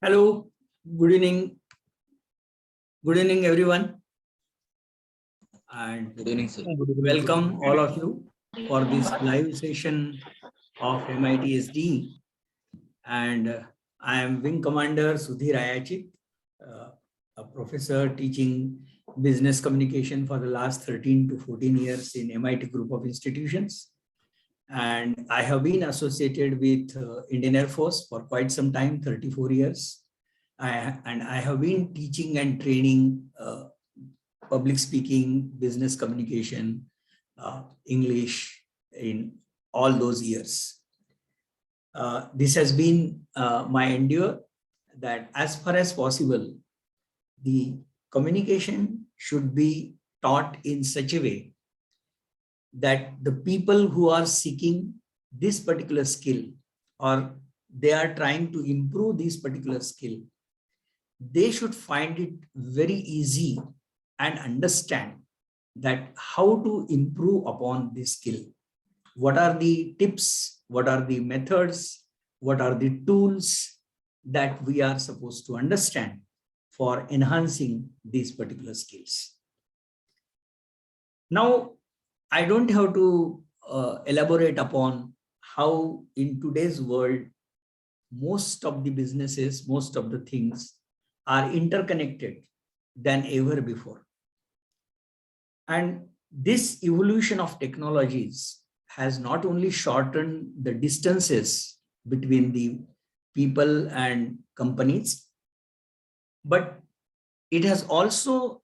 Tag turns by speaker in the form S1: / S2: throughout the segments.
S1: Hello, good evening. Good evening, everyone, and
S2: Good evening, sir.
S1: welcome all of you for this live session of MIT SD. And I am Wing Commander Sudhir Ayachit, a professor teaching business communication for the last 13 to 14 years in MIT Group of Institutions. And I have been associated with Indian Air Force for quite some time, 34 years. And I have been teaching and training public speaking, business communication, English in all those years. This has been my endeavor that as far as possible, the communication should be taught in such a way that the people who are seeking this particular skill or they are trying to improve this particular skill, they should find it very easy and understand that how to improve upon this skill. What are the tips? What are the methods? What are the tools that we are supposed to understand for enhancing these particular skills? Now, I don't have to elaborate upon how in today's world, most of the businesses, most of the things are interconnected than ever before. And this evolution of technologies has not only shortened the distances between the people and companies, but it has also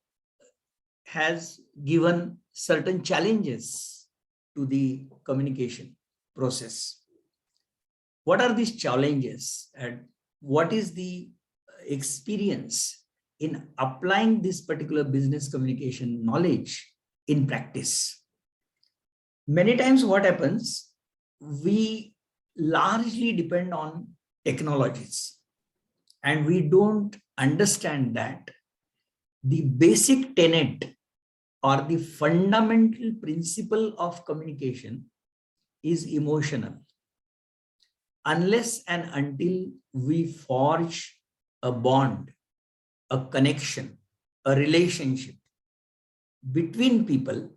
S1: given certain challenges to the communication process. What are these challenges and what is the experience in applying this particular business communication knowledge in practice? Many times what happens, we largely depend on technologies and we don't understand that the basic tenet or the fundamental principle of communication is emotional. Unless and until we forge a bond, a connection, a relationship between people,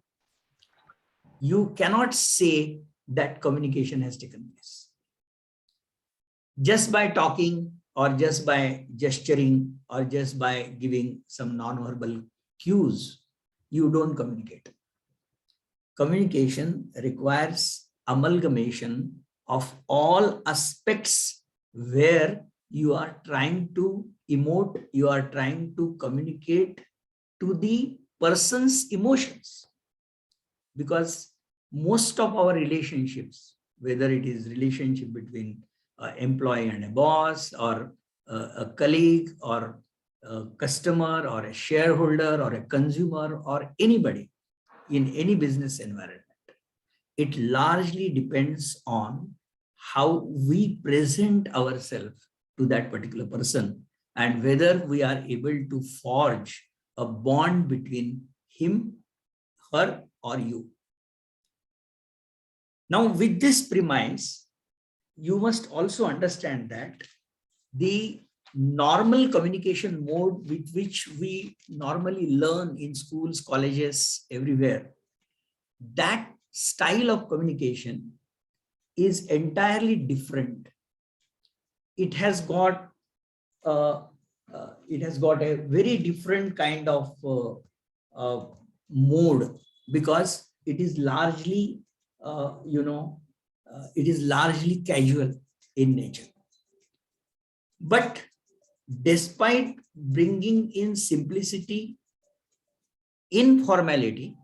S1: you cannot say that communication has taken place. Just by talking or just by gesturing or just by giving some non-verbal cues, you don't communicate. Communication requires amalgamation of all aspects where you are trying to emote, you are trying to communicate to the person's emotions. Because most of our relationships, whether it is relationship between an employee and a boss or a colleague or a customer or a shareholder or a consumer or anybody in any business environment, it largely depends on how we present ourselves to that particular person and whether we are able to forge a bond between him, her, or you. Now, with this premise, you must also understand that the normal communication mode with which we normally learn in schools, colleges, everywhere, that style of communication is entirely different. It has got a very different kind of mode because it is largely it is largely casual in nature. But despite bringing in simplicity, informality,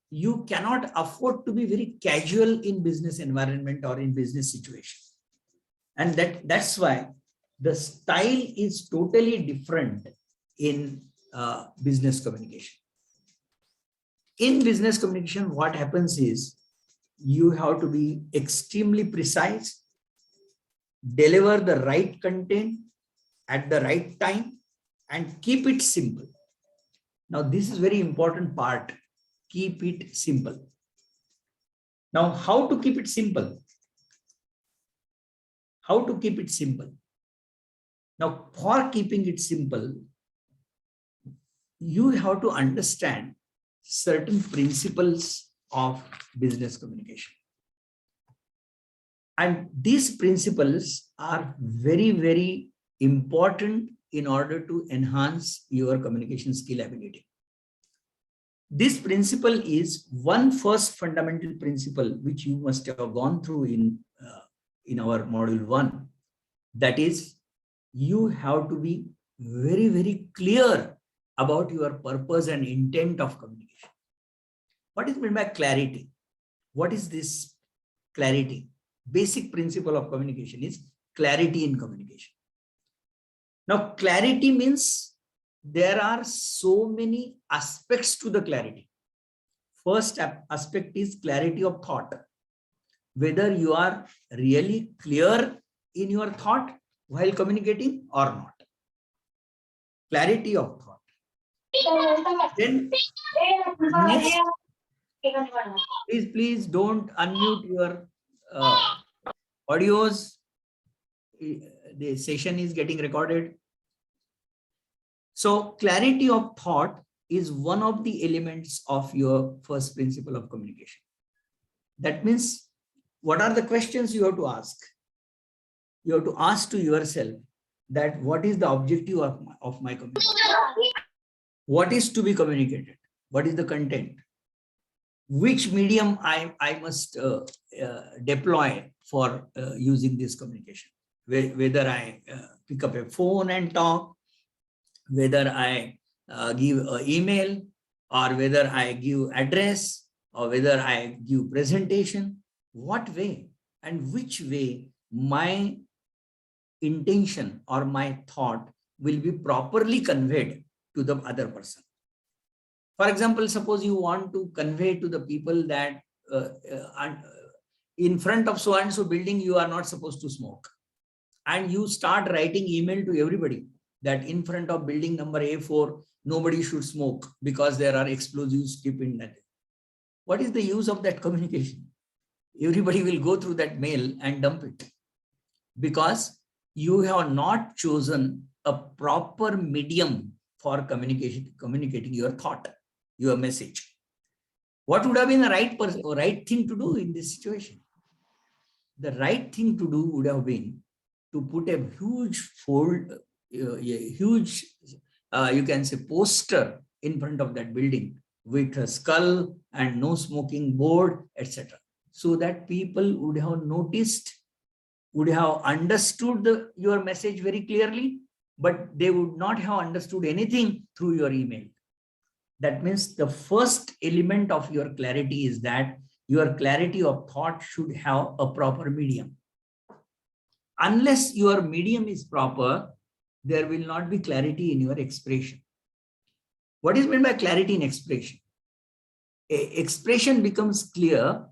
S1: you cannot afford to be very casual in business environment or in business situation. And that's why the style is totally different in business communication. In business communication, what happens is you have to be extremely precise, deliver the right content at the right time, and keep it simple. Now, this is very important part. Keep it simple. Now, how to keep it simple? How to keep it simple? Now, for keeping it simple, you have to understand certain principles of business communication. And these principles are very, very important in order to enhance your communication skill ability. This principle is one first fundamental principle which you must have gone through in our module 1. That is, you have to be very, very clear about your purpose and intent of communication. What is meant by clarity? What is this clarity? Basic principle of communication is clarity in communication. Now, clarity means there are so many aspects to the clarity. First aspect is clarity of thought. Whether you are really clear in your thought while communicating or not. Clarity of thought. Then next, please don't unmute your audios. The session is getting recorded. So clarity of thought is one of the elements of your first principle of communication. That means, what are the questions you have to ask? You have to ask to yourself that what is the objective of my communication? What is to be communicated? What is the content? Which medium I must deploy for using this communication? Whether I pick up a phone and talk, whether I give an email, or whether I give address, or whether I give presentation, what way and which way my intention or my thought will be properly conveyed to the other person. For example, suppose you want to convey to the people that in front of so and so building, you are not supposed to smoke. And you start writing email to everybody that in front of building number A4, nobody should smoke because there are explosives kept in that. What is the use of that communication? Everybody will go through that mail and dump it because you have not chosen a proper medium for communicating your thought, your message. What would have been the right thing to do in this situation? The right thing to do would have been to put a huge you can say poster in front of that building with a skull and no smoking board, etc. So that people would have noticed, would have understood your message very clearly, but they would not have understood anything through your email. That means the first element of your clarity is that your clarity of thought should have a proper medium. Unless your medium is proper, there will not be clarity in your expression. What is meant by clarity in expression? Expression becomes clear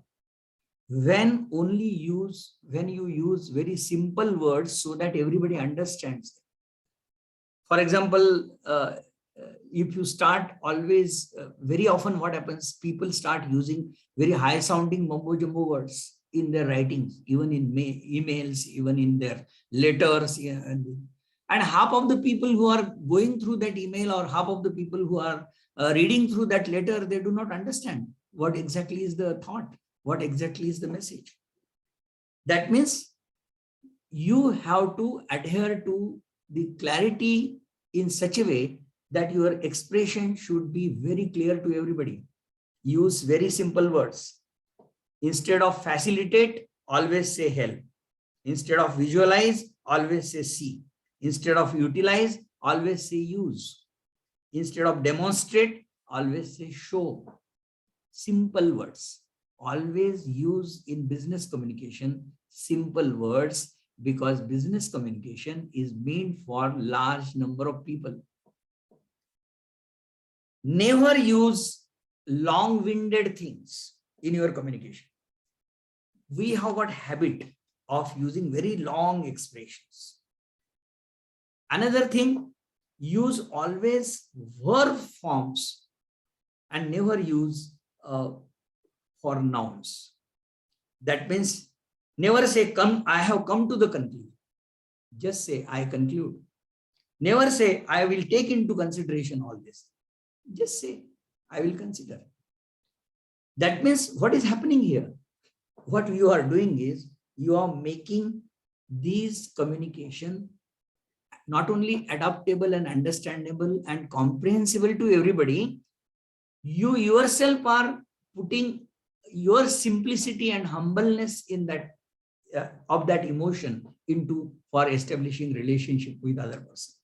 S1: when you use very simple words so that everybody understands them. For example, if you start always, very often what happens, people start using very high sounding mumbo jumbo words in their writings, even in emails, even in their letters. And half of the people who are going through that email or half of the people who are reading through that letter, they do not understand what exactly is the thought, what exactly is the message. That means you have to adhere to the clarity in such a way that your expression should be very clear to everybody. Use very simple words. Instead of facilitate, always say help. Instead of visualize, always say see. Instead of utilize, always say use. Instead of demonstrate, always say show. Simple words. Always use in business communication simple words, because business communication is meant for large number of people. Never use long-winded things in your communication. We have got habit of using very long expressions. Another thing, use always verb forms and never use for nouns. That means never say come, I have come to the conclusion. Just say I conclude. Never say, I will take into consideration all this. Just say, I will consider. That means what is happening here? What you are doing is you are making these communication not only adaptable and understandable and comprehensible to everybody, you yourself are putting your simplicity and humbleness in that of that emotion into for establishing relationship with other person.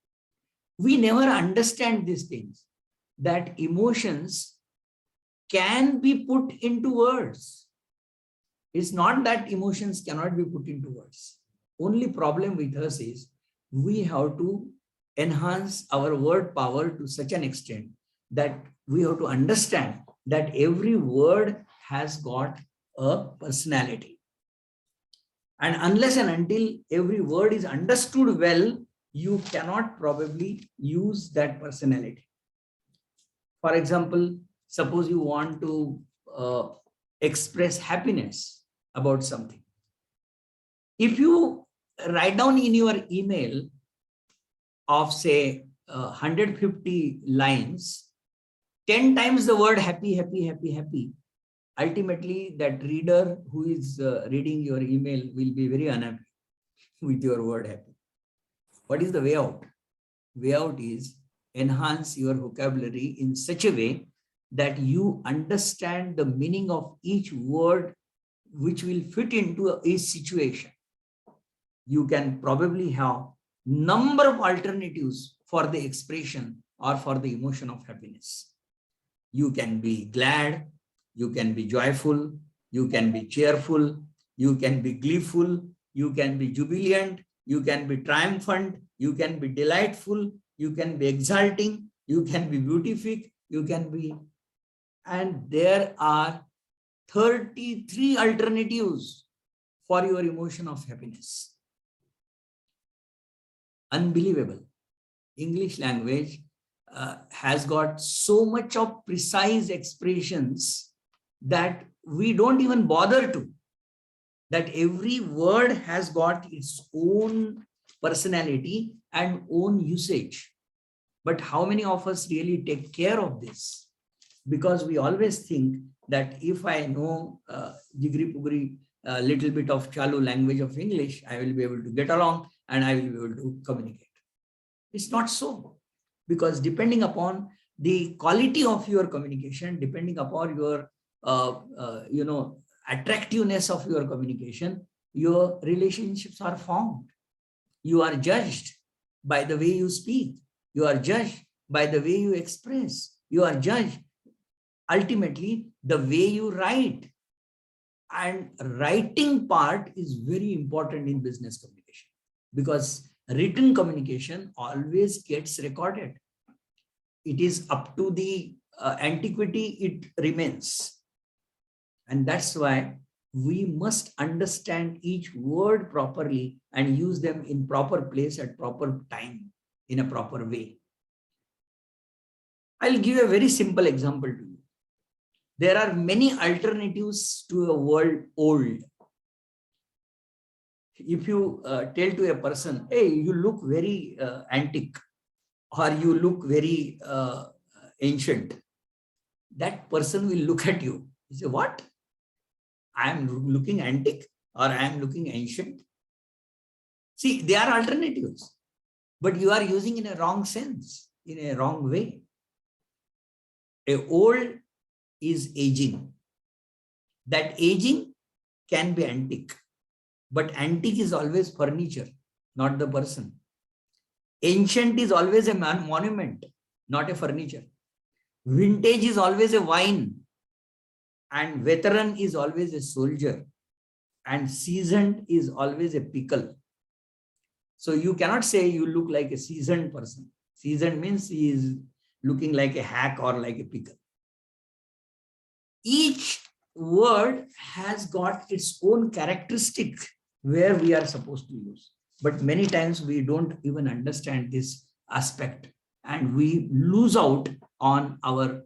S1: We never understand these things, that emotions can be put into words. It's not that emotions cannot be put into words. Only problem with us is we have to enhance our word power to such an extent that we have to understand that every word has got a personality. And unless and until every word is understood well, you cannot probably use that personality. For example, suppose you want to express happiness about something. If you write down in your email of say 150 lines, 10 times the word happy, happy, happy, happy, ultimately that reader who is reading your email will be very unhappy with your word happy. What is the way out? Way out is enhance your vocabulary in such a way that you understand the meaning of each word which will fit into each situation. You can probably have number of alternatives for the expression or for the emotion of happiness. You can be glad, you can be joyful, you can be cheerful, you can be gleeful, you can be jubilant, you can be triumphant, you can be delightful, you can be exalting, you can be beatific, you can be, and there are 33 alternatives for your emotion of happiness. Unbelievable. English language has got so much of precise expressions that we don't even bother to. That every word has got its own personality and own usage. But how many of us really take care of this? Because we always think that if I know jigri pugri, a little bit of chalu language of English, I will be able to get along and I will be able to communicate. It's not so, because depending upon the quality of your communication, depending upon your attractiveness of your communication, your relationships are formed. You are judged by the way you speak. You are judged by the way you express. You are judged ultimately the way you write. And writing part is very important in business communication, because written communication always gets recorded. It is up to the antiquity, it remains. And that's why we must understand each word properly and use them in proper place at proper time in a proper way. I'll give a very simple example to you. There are many alternatives to a word old. If you tell to a person, hey, you look very antique, or you look very ancient, that person will look at you. He say, what? I am looking antique or I am looking ancient? See, they are alternatives, but you are using in a wrong sense, in a wrong way. A old is aging. That aging can be antique, but antique is always furniture, not the person. Ancient is always a monument, not a furniture. Vintage is always a wine, and veteran is always a soldier, and seasoned is always a pickle. So you cannot say you look like a seasoned person. Seasoned means he is looking like a hack or like a pickle. Each word has got its own characteristic where we are supposed to use. But many times we don't even understand this aspect, and we lose out on our,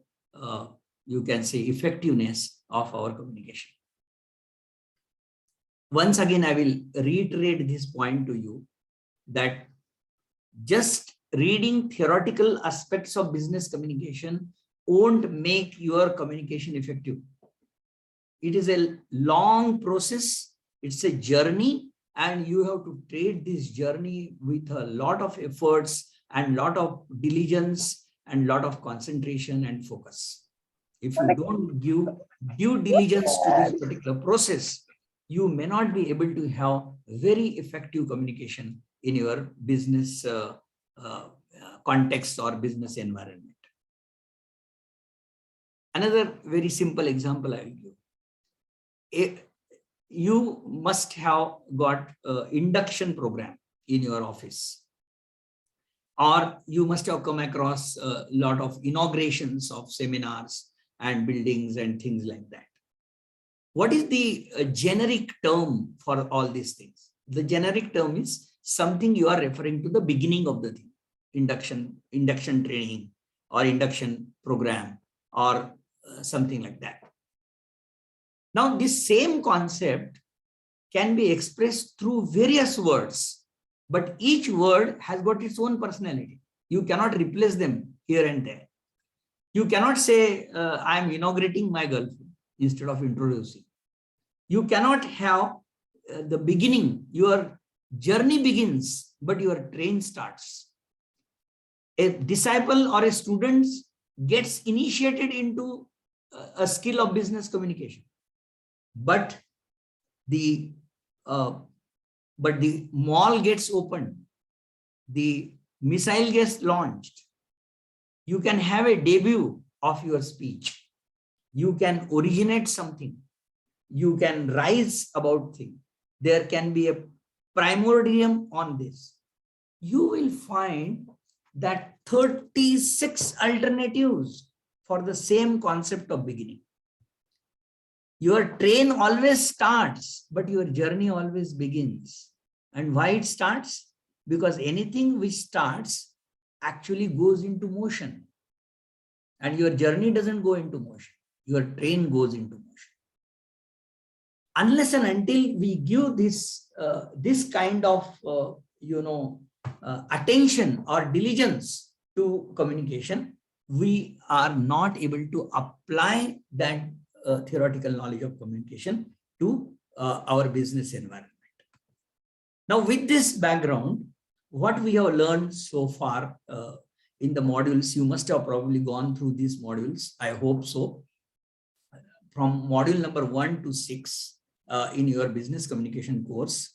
S1: you can say, effectiveness of our communication. Once again, I will reiterate this point to you, that just reading theoretical aspects of business communication won't make your communication effective. It is a long process. It's a journey, and you have to treat this journey with a lot of efforts and lot of diligence and lot of concentration and focus. If you don't give due diligence to this particular process, you may not be able to have very effective communication in your business context or business environment. Another very simple example I will give. You must have got an induction program in your office, or you must have come across a lot of inaugurations of seminars and buildings and things like that. What is the generic term for all these things? The generic term is something you are referring to the beginning of the thing, induction training or induction program or something like that. Now, this same concept can be expressed through various words, but each word has got its own personality. You cannot replace them here and there. You cannot say, I am inaugurating my girlfriend instead of introducing. You cannot have the beginning. Your journey begins, but your train starts. A disciple or a student gets initiated into a skill of business communication. But the mall gets opened, the missile gets launched. You can have a debut of your speech. You can originate something. You can rise about things. There can be a primordium on this. You will find that 36 alternatives for the same concept of beginning. Your train always starts, but your journey always begins. And why it starts? Because anything which starts actually goes into motion. And your journey doesn't go into motion. Your train goes into motion. Unless and until we give this kind of attention or diligence to communication, we are not able to apply that theoretical knowledge of communication to our business environment. Now, with this background, what we have learned so far in the modules, you must have probably gone through these modules. I hope so. From module number 1 to 6 in your business communication course,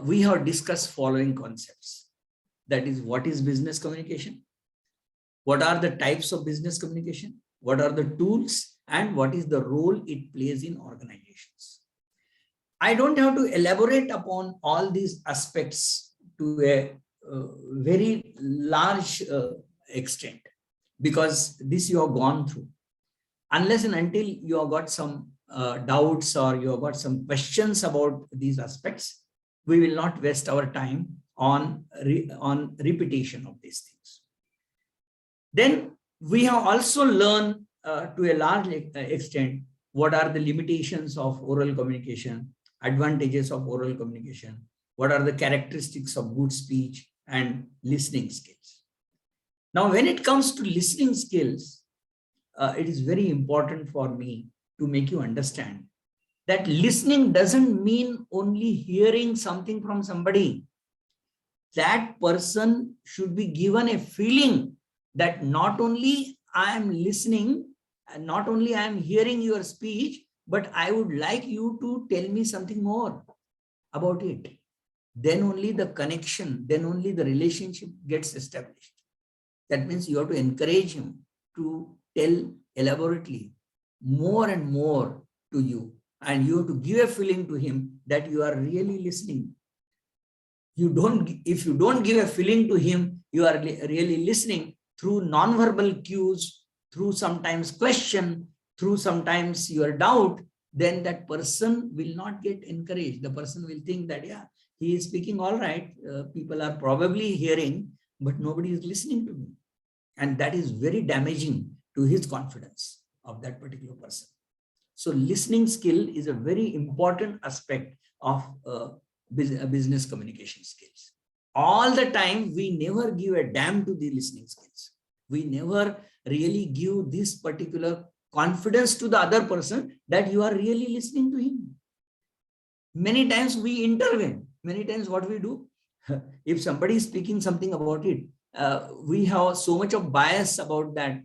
S1: we have discussed following concepts. That is, what is business communication? What are the types of business communication? What are the tools? And what is the role it plays in organizations? I don't have to elaborate upon all these aspects to a very large extent, because this you have gone through. Unless and until you have got some doubts or you have got some questions about these aspects, we will not waste our time on repetition of these things. Then we have also learned to a large extent what are the limitations of oral communication, advantages of oral communication, what are the characteristics of good speech and listening skills. Now, when it comes to listening skills, it is very important for me to make you understand that listening doesn't mean only hearing something from somebody. That person should be given a feeling that not only I am listening and not only I am hearing your speech, but I would like you to tell me something more about it. Then only the connection, then only the relationship gets established. That means you have to encourage him to tell elaborately more and more to you. And you have to give a feeling to him that you are really listening. If you don't give a feeling to him, you are really listening through nonverbal cues, through sometimes question, through sometimes your doubt, then that person will not get encouraged. The person will think that, yeah, he is speaking all right. People are probably hearing, but nobody is listening to me. And that is very damaging to his confidence of that particular person. So listening skill is a very important aspect of business communication skills. all the time, we never give a damn to the listening skills. We never really give this particular confidence to the other person that you are really listening to him. Many times we intervene. Many times what we do, if somebody is speaking something about it, we have so much of bias about that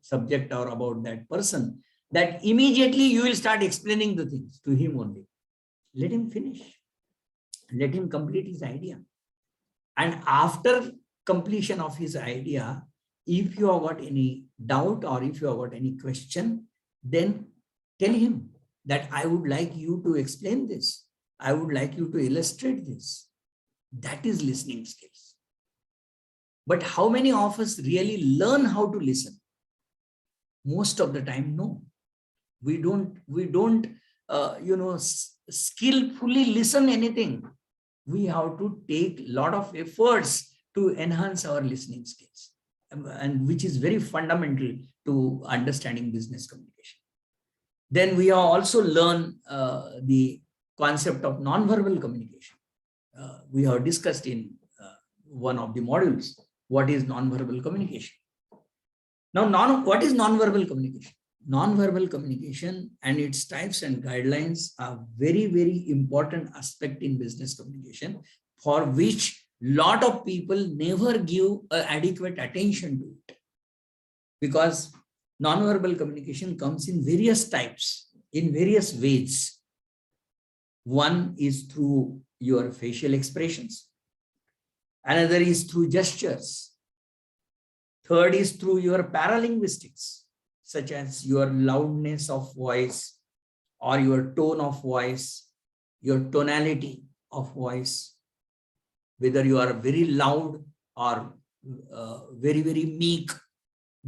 S1: subject or about that person that immediately you will start explaining the things to him only. Let him finish. Let him complete his idea. And after completion of his idea, if you have got any doubt or if you have got any question, then tell him that I would like you to explain this. I would like you to illustrate this. That is listening skills. But how many of us really learn how to listen? Most of the time, no. We don't skillfully listen anything. We have to take a lot of efforts to enhance our listening skills, and which is very fundamental to understanding business communication. Then we have also learned the concept of nonverbal communication. We have discussed in one of the modules what is nonverbal communication. Now, what is nonverbal communication? Nonverbal communication and its types and guidelines are very, very important aspect in business communication, for which lot of people never give adequate attention to it. Because nonverbal communication comes in various types, in various ways. One is through your facial expressions. Another is through gestures. Third is through your paralinguistics, such as your loudness of voice or your tone of voice, your tonality of voice, whether you are very loud or very, very meek.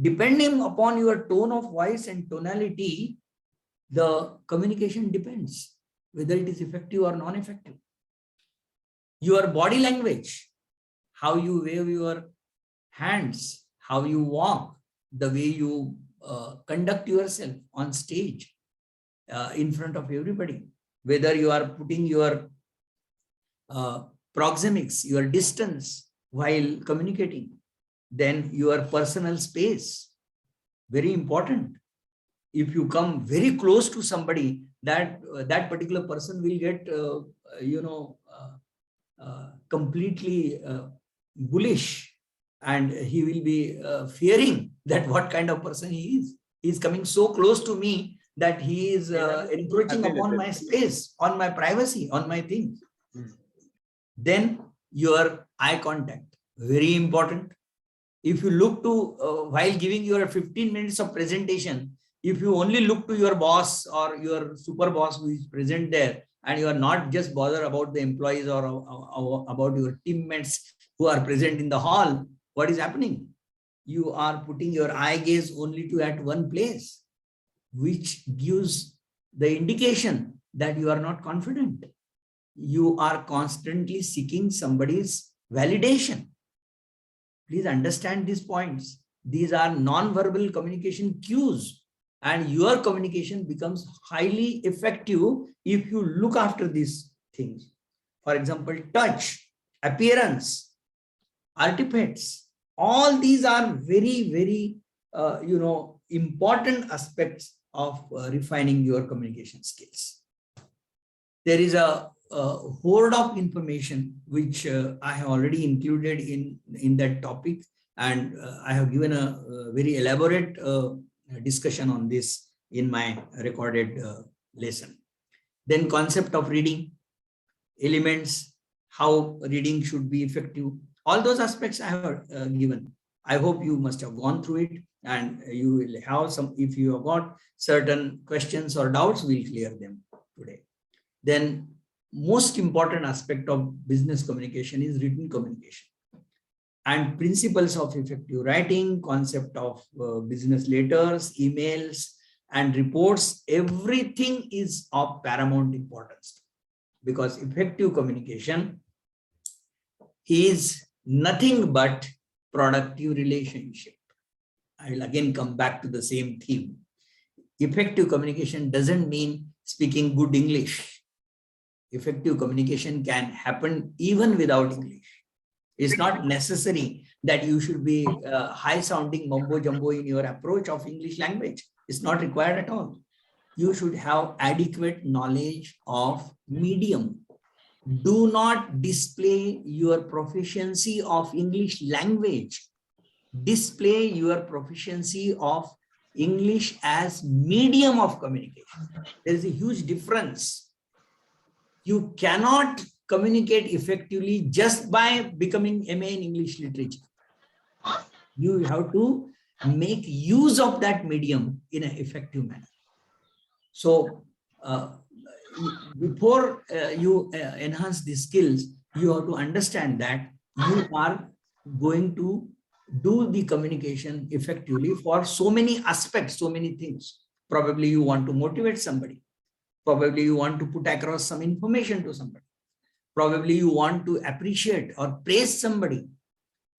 S1: Depending upon your tone of voice and tonality, the communication depends whether it is effective or non-effective. Your body language, how you wave your hands, how you walk, the way you conduct yourself on stage in front of everybody, whether you are putting your proxemics, your distance while communicating, then your personal space, very important. If you come very close to somebody, that particular person will get completely bullish, and he will be fearing that what kind of person he is. He is coming so close to me that he is encroaching upon my space, on my privacy, on my things. Then your eye contact, very important. If you look to, while giving your 15 minutes of presentation, if you only look to your boss or your super boss who is present there, and you are not just bothered about the employees or about your teammates who are present in the hall, what is happening? You are putting your eye gaze only to at one place, which gives the indication that you are not confident. You are constantly seeking somebody's validation. Please understand these points. These are non-verbal communication cues, and your communication becomes highly effective if you look after these things. For example, touch, appearance, artifacts, all these are very, very important aspects of refining your communication skills. There is a hoard of information which I have already included in that topic, and I have given a very elaborate discussion on this in my recorded lesson. Then concept of reading, elements, how reading should be effective. All those aspects I have given. I hope you must have gone through it, and you will have some. If you have got certain questions or doubts, we'll clear them today. Then most important aspect of business communication is written communication, and principles of effective writing, concept of business letters, emails, and reports. Everything is of paramount importance, because effective communication is nothing but productive relationship. I will again come back to the same theme. Effective communication doesn't mean speaking good English. Effective communication can happen even without English. It's not necessary that you should be high sounding mumbo jumbo in your approach of English language. It's not required at all. You should have adequate knowledge of medium. Do not display your proficiency of English language. Display your proficiency of English as medium of communication. There is a huge difference. You cannot communicate effectively just by becoming MA in English literature. You have to make use of that medium in an effective manner. So before you enhance these skills, you have to understand that you are going to do the communication effectively for so many aspects, so many things. Probably you want to motivate somebody. Probably you want to put across some information to somebody. Probably you want to appreciate or praise somebody.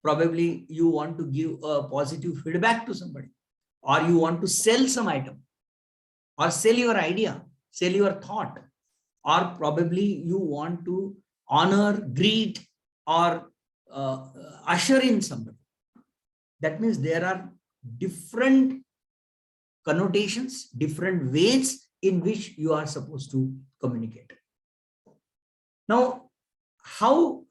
S1: Probably you want to give a positive feedback to somebody, or you want to sell some item, or sell your idea, sell your thought, or probably you want to honor, greet, or usher in somebody. That means there are different connotations, different ways in which you are supposed to communicate. Now, how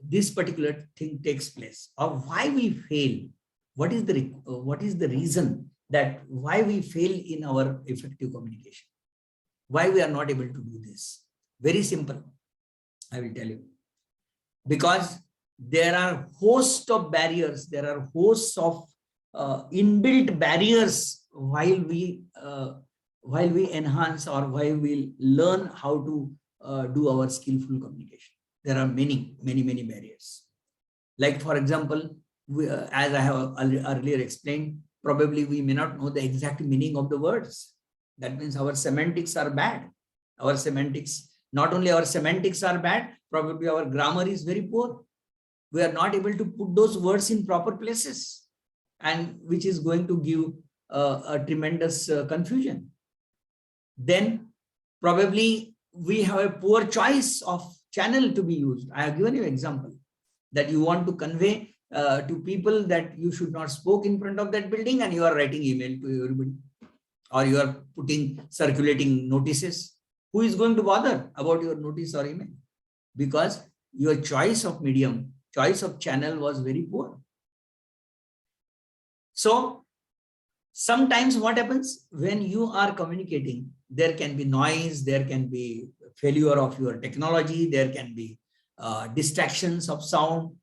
S1: this particular thing takes place, or why we fail? What is the reason that why we fail in our effective communication? Why we are not able to do this? Very simple. I will tell you. Because there are hosts of barriers. There are hosts of inbuilt barriers while we enhance or while we learn how to do our skillful communication. There are many barriers. Like, for example, as I have earlier explained, probably we may not know the exact meaning of the words. That means our semantics are bad. Our semantics, not only our semantics are bad, probably our grammar is very poor. We are not able to put those words in proper places, and which is going to give a tremendous confusion. Then probably we have a poor choice of channel to be used. I have given you an example that you want to convey to people that you should not speak in front of that building, and you are writing email to everybody, or you are circulating notices. Who is going to bother about your notice or email? Because your choice of medium, choice of channel was very poor. So sometimes what happens when you are communicating, there can be noise, there can be failure of your technology, there can be distractions of sound.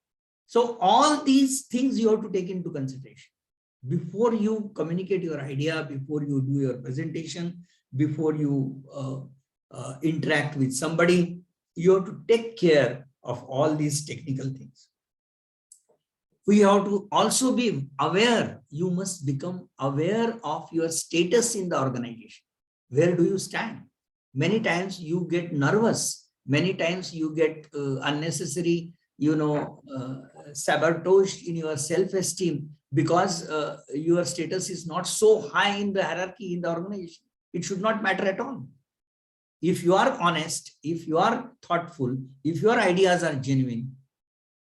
S1: So all these things you have to take into consideration before you communicate your idea, before you do your presentation, before you interact with somebody. You have to take care of all these technical things. We have to also be aware. You must become aware of your status in the organization. Where do you stand? Many times you get nervous. Many times you get unnecessary, sabotaged in your self-esteem because your status is not so high in the hierarchy in the organization. It should not matter at all. If you are honest, if you are thoughtful, if your ideas are genuine,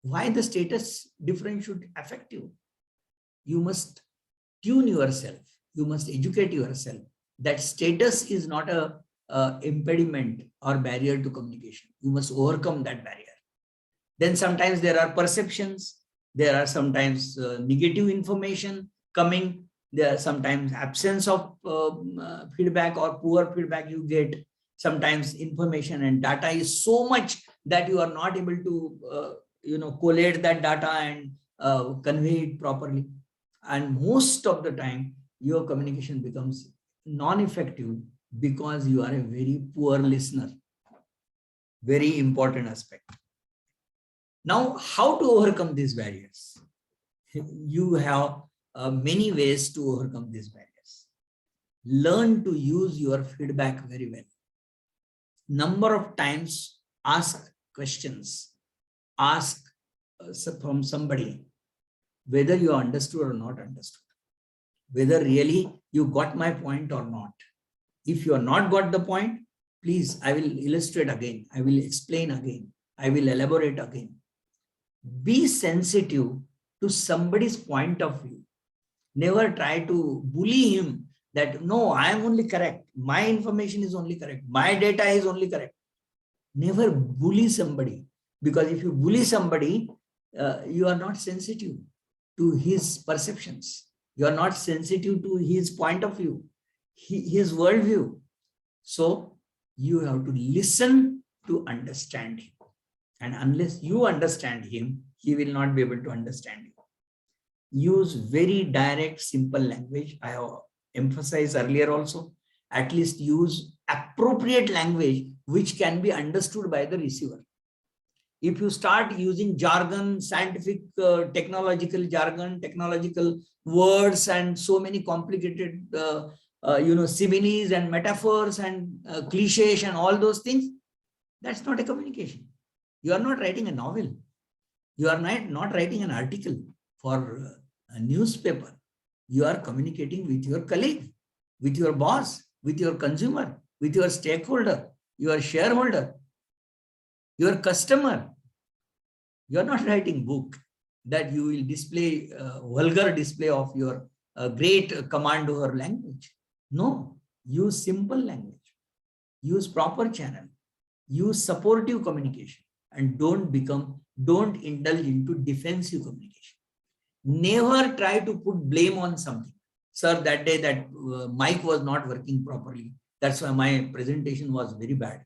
S1: why the status difference should affect you? You must tune yourself. You must educate yourself that status is not a impediment or barrier to communication. You must overcome that barrier. Then sometimes there are perceptions. There are sometimes negative information coming. There are sometimes absence of feedback or poor feedback you get. Sometimes information and data is so much that you are not able to collate that data and convey it properly. And most of the time, your communication becomes non-effective because you are a very poor listener. Very important aspect. Now, how to overcome these barriers? You have many ways to overcome these barriers. Learn to use your feedback very well. Number of times, ask questions. Ask from somebody whether you understood or not understood, whether really you got my point or not. If you are not got the point, please, I will illustrate again. I will explain again. I will elaborate again. Be sensitive to somebody's point of view. Never try to bully him that, no, I am only correct. My information is only correct. My data is only correct. Never bully somebody, because if you bully somebody, you are not sensitive to his perceptions. You are not sensitive to his point of view, his worldview. So you have to listen to understand him. And unless you understand him, he will not be able to understand you. Use very direct, simple language. I have emphasized earlier also. At least use appropriate language which can be understood by the receiver. If you start using jargon, scientific, technological jargon, technological words, and so many complicated, similes and metaphors and cliches and all those things, that's not a communication. You are not writing a novel. You are not writing an article for a newspaper. You are communicating with your colleague, with your boss, with your consumer, with your stakeholder, your shareholder, your customer. You are not writing book that you will display vulgar display of your great command over language. No, use simple language, use proper channel, use supportive communication, and don't indulge into defensive communication. Never try to put blame on something. Sir, that day that mic was not working properly. That's why my presentation was very bad.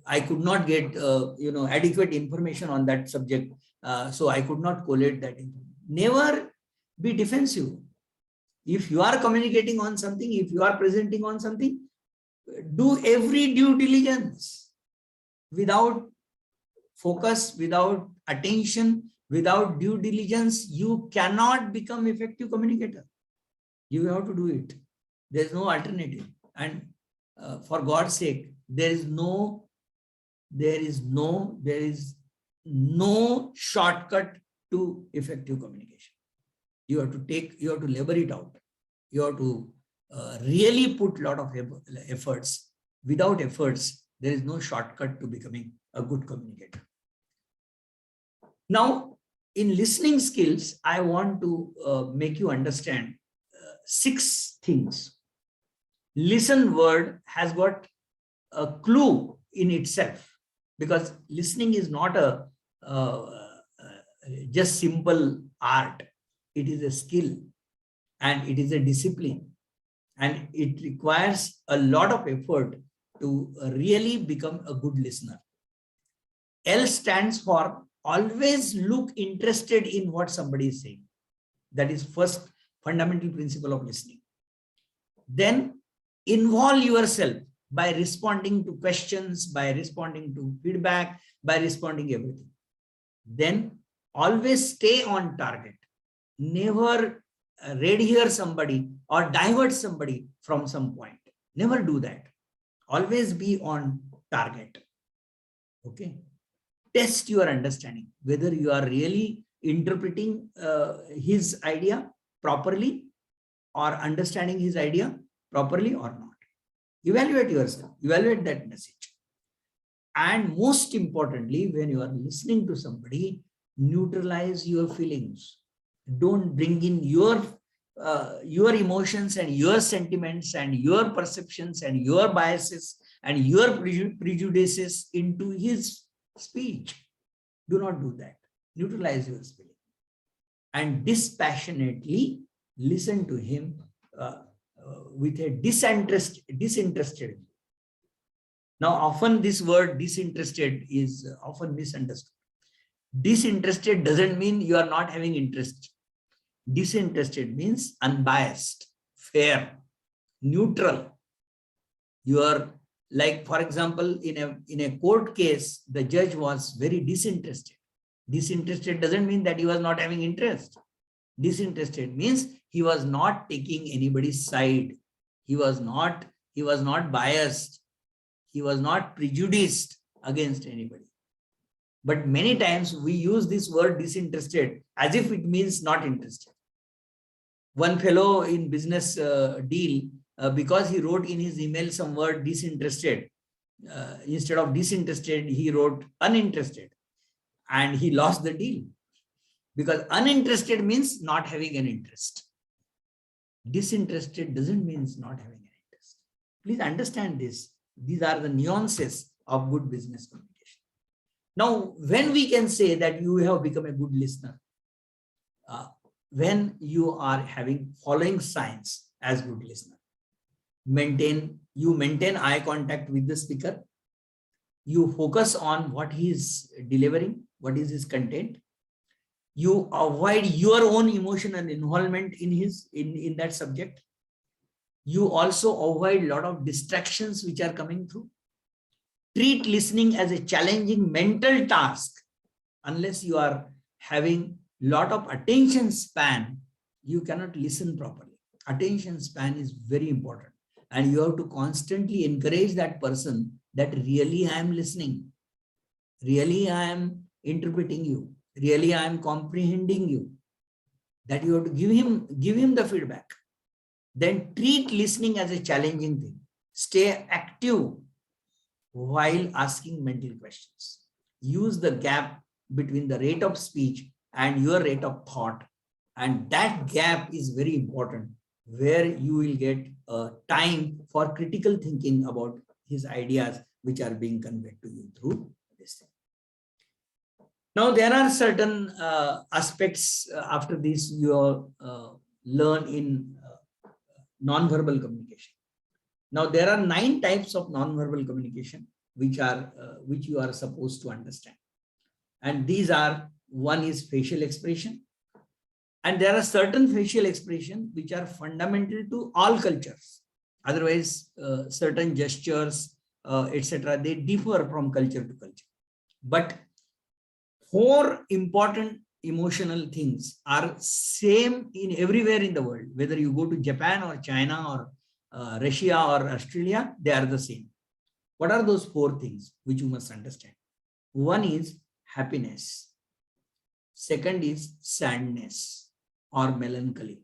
S1: I could not get adequate information on that subject, so I could not collate that information. Never be defensive. If you are communicating on something, if you are presenting on something, do every due diligence. Without focus, without attention, without due diligence, you cannot become effective communicator. You have to do it. There's no alternative. And for God's sake, there is no shortcut to effective communication. You have to labor it out. You have to really put a lot of efforts. Without efforts, there is no shortcut to becoming a good communicator. Now, in listening skills, I want to make you understand 6 things. Listen word has got a clue in itself, because listening is not a just simple art. It is a skill and it is a discipline, and it requires a lot of effort to really become a good listener. L stands for always look interested in what somebody is saying. That is first fundamental principle of listening. Then involve yourself by responding to questions, by responding to feedback, by responding everything. Then always stay on target. Never red hair somebody or divert somebody from some point. Never do that. Always be on target. Okay. Test your understanding, whether you are really interpreting his idea properly or understanding his idea properly or not. Evaluate yourself, evaluate that message. And most importantly, when you are listening to somebody, neutralize your feelings. Don't bring in your emotions and your sentiments and your perceptions and your biases and your prejudices into his speech. Do not do that. Neutralize your feeling and dispassionately listen to him with a disinterested. Now, often this word disinterested is often misunderstood. Disinterested doesn't mean you are not having interest. Disinterested means unbiased, fair, neutral. You are, like, for example, in a court case, the judge was very disinterested. Disinterested doesn't mean that he was not having interest. Disinterested means he was not taking anybody's side. He was not biased. He was not prejudiced against anybody. But many times we use this word disinterested as if it means not interested. One fellow in business deal, because he wrote in his email some word disinterested, instead of disinterested, he wrote uninterested. and he lost the deal, because uninterested means not having an interest. Disinterested doesn't mean not having an interest. Please understand this. These are the nuances of good business communication. Now, when we can say that you have become a good listener, when you are having following signs as good listener: you maintain eye contact with the speaker, you focus on what he is delivering, what is his content, you avoid your own emotional involvement in that subject, you also avoid a lot of distractions which are coming through. Treat listening as a challenging mental task. Unless you are having lot of attention span, you cannot listen properly. Attention span is very important, and you have to constantly encourage that person that really I am listening, really I am interpreting you, really I am comprehending you. That you have to give him the feedback. Then treat listening as a challenging thing. Stay active while asking mental questions. Use the gap between the rate of speech and your rate of thought, and that gap is very important, where you will get time for critical thinking about his ideas which are being conveyed to you through this thing. Now, there are certain aspects after this you learn in non-verbal communication. Now, there are 9 types of non-verbal communication which you are supposed to understand. And these are: one is facial expression. And there are certain facial expressions which are fundamental to all cultures. Otherwise, certain gestures, etc., they differ from culture to culture. But 4 important emotional things are same in everywhere in the world. Whether you go to Japan or China or Russia or Australia, they are the same. What are those 4 things which you must understand? One is happiness. Second is sadness or melancholy.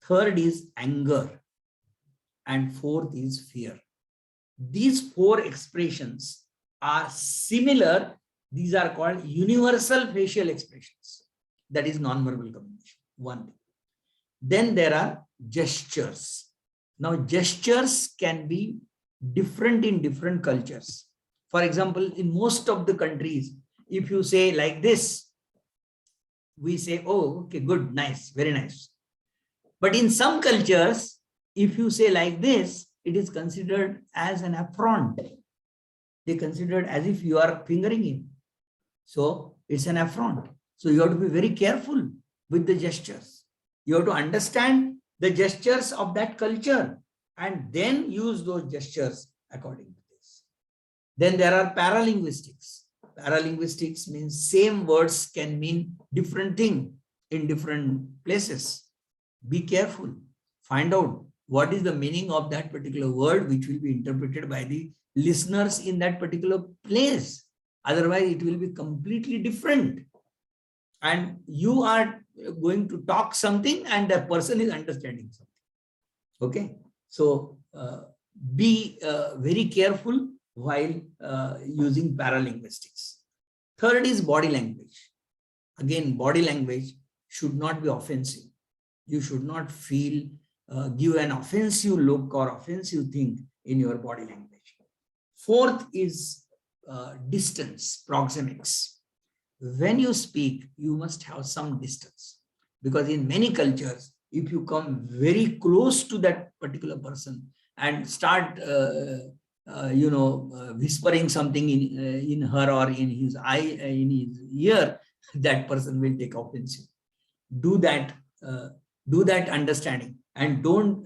S1: Third is anger. And fourth is fear. These 4 expressions are similar. These are called universal facial expressions. That is non-verbal communication. One thing. Then there are gestures. Now, gestures can be different in different cultures. For example, in most of the countries, if you say like this, we say, oh, okay, good, nice, very nice. But in some cultures, if you say like this, it is considered as an affront. They consider it as if you are fingering him. So it's an affront. So you have to be very careful with the gestures. You have to understand the gestures of that culture and then use those gestures according to this. Then there are paralinguistics. Paralinguistics means same words can mean different thing in different places. Be careful. Find out what is the meaning of that particular word, which will be interpreted by the listeners in that particular place. Otherwise, it will be completely different. And you are going to talk something and the person is understanding something. Okay. So be very careful while using paralinguistics. Third is body language. Again, body language should not be offensive. You should not give an offensive look or offensive thing in your body language. Fourth is distance, proxemics. When you speak, you must have some distance, because in many cultures, if you come very close to that particular person and start whispering something in her or in his in his ear, that person will take offensive. Do that understanding, and don't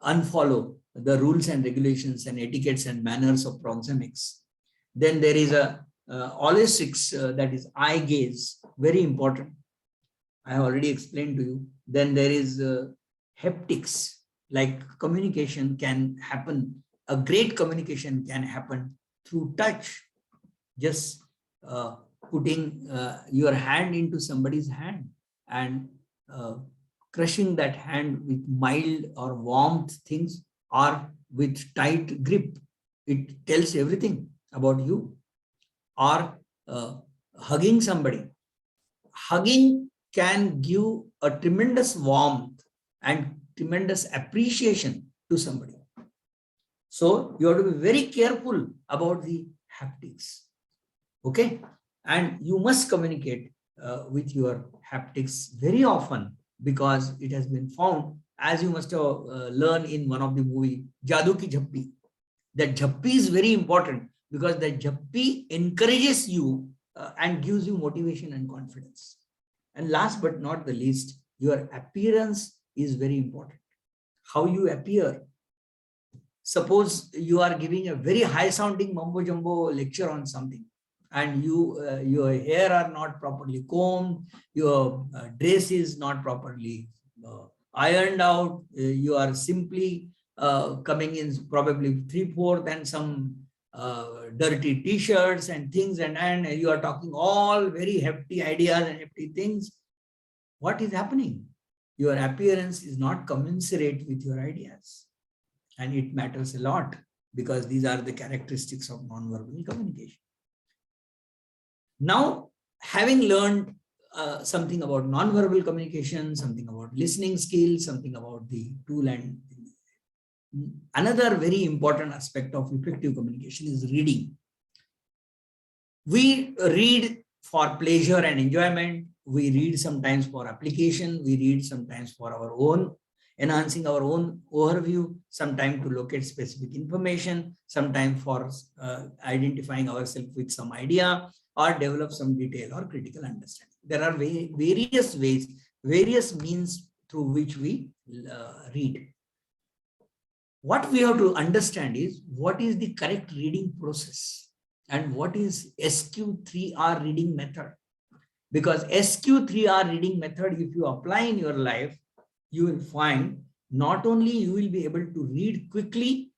S1: unfollow the rules and regulations and etiquettes and manners of proxemics. Then there is a holistics, that is eye gaze, very important. I have already explained to you. Then there is haptics, like communication can happen. A great communication can happen through touch. Just putting your hand into somebody's hand and crushing that hand with mild or warmth things or with tight grip. It tells everything about you. or hugging somebody. Hugging can give a tremendous warmth and tremendous appreciation to somebody. So you have to be very careful about the haptics. Okay. And you must communicate with your haptics very often, because it has been found, as you must have learned in one of the movie, Jadoo Ki Jhappi, that jhappi is very important, because that jhappi encourages you and gives you motivation and confidence. And last but not the least, your appearance is very important. How you appear. Suppose you are giving a very high sounding mumbo jumbo lecture on something, and your hair are not properly combed, your dress is not properly ironed out, you are simply coming in probably 3/4 and some dirty t-shirts and things, and you are talking all very hefty ideas and hefty things. What is happening? Your appearance is not commensurate with your ideas. And it matters a lot, because these are the characteristics of nonverbal communication. Now, having learned something about nonverbal communication, something about listening skills, something about the tool, and another very important aspect of effective communication is reading. We read for pleasure and enjoyment. We read sometimes for application. We read sometimes for our own, enhancing our own overview, sometimes to locate specific information, sometimes for identifying ourselves with some idea, or develop some detail or critical understanding. There are various ways, various means through which we read. What we have to understand is what is the correct reading process and what is SQ3R reading method. Because SQ3R reading method, if you apply in your life, you will find not only you will be able to read quickly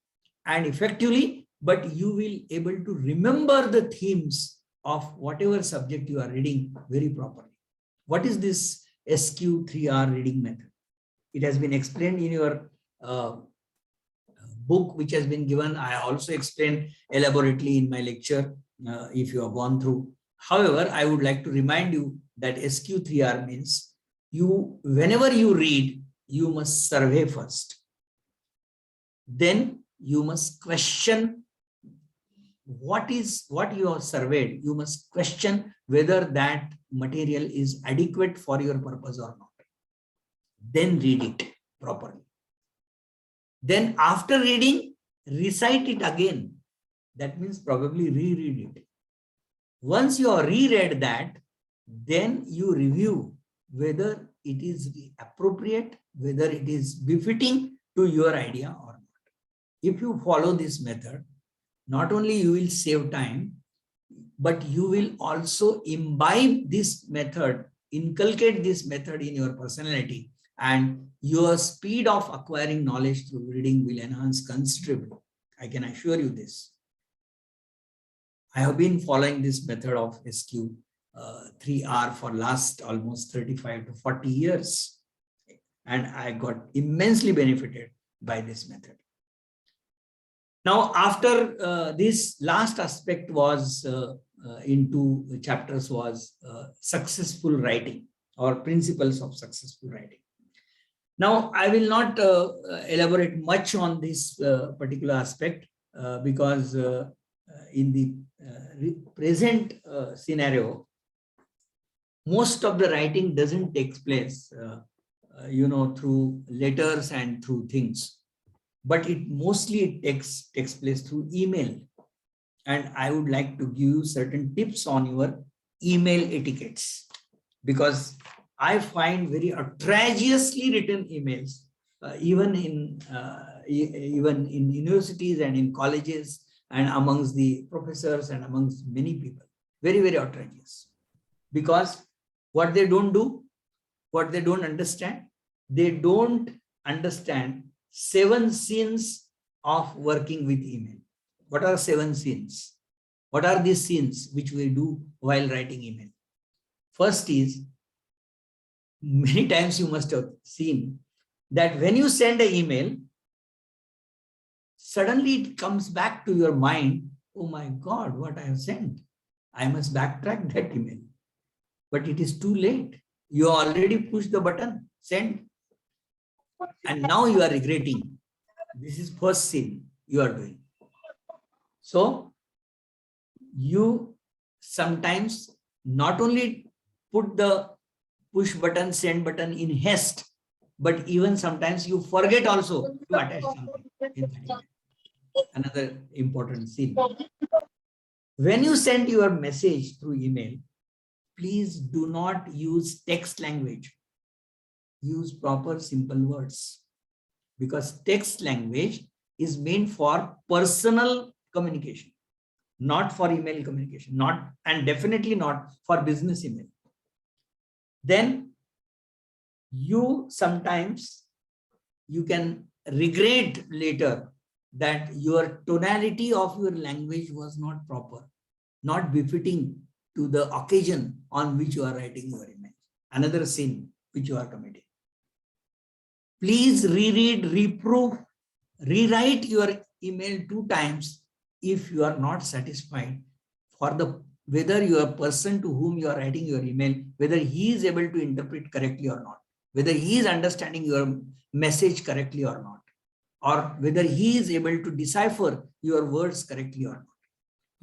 S1: and effectively, but you will able to remember the themes of whatever subject you are reading very properly. What is this SQ3R reading method? It has been explained in your book, which has been given. I also explained elaborately in my lecture, if you have gone through. However, I would like to remind you that SQ3R means whenever you read, you must survey first. Then you must question what you have surveyed. You must question whether that material is adequate for your purpose or not. Then read it properly. Then after reading, recite it again. That means probably reread it. Once you have reread that, then you review whether it is appropriate, whether it is befitting to your idea or not. If you follow this method, not only you will save time, but you will also imbibe this method, inculcate this method in your personality, and your speed of acquiring knowledge through reading will enhance considerably. I can assure you this. I have been following this method of SQ3R for last almost 35 to 40 years. And I got immensely benefited by this method. Now, after this last aspect was into the chapters was successful writing or principles of successful writing. Now, I will not elaborate much on this particular aspect because in the present scenario, most of the writing doesn't take place, through letters and through things, but it mostly takes place through email. And I would like to give you certain tips on your email etiquettes, because I find very outrageously written emails, even in universities and in colleges and amongst the professors and amongst many people, very, very outrageous. Because what they don't do, what they don't understand, they don't understand 7 sins of working with email. What are 7 sins? What are these sins which we do while writing email? First is, many times you must have seen that when you send an email, suddenly it comes back to your mind, oh my God, what I have sent. I must backtrack that email. But it is too late. You already pushed the button, send. And now you are regretting. This is first sin you are doing. So you sometimes not only put the push button, send button in haste, but even sometimes you forget also to attach something in that email. Another important sin. When you send your message through email, please do not use text language. Use proper simple words, because text language is meant for personal communication, not for email communication, not, and definitely not for business email. Then you sometimes you can regret later that your tonality of your language was not proper, not befitting to the occasion on which you are writing your email. Another sin which you are committing. Please reread, reproof, rewrite your email 2 times if you are not satisfied for the whether your person to whom you are writing your email, whether he is able to interpret correctly or not, whether he is understanding your message correctly or not, or whether he is able to decipher your words correctly or not.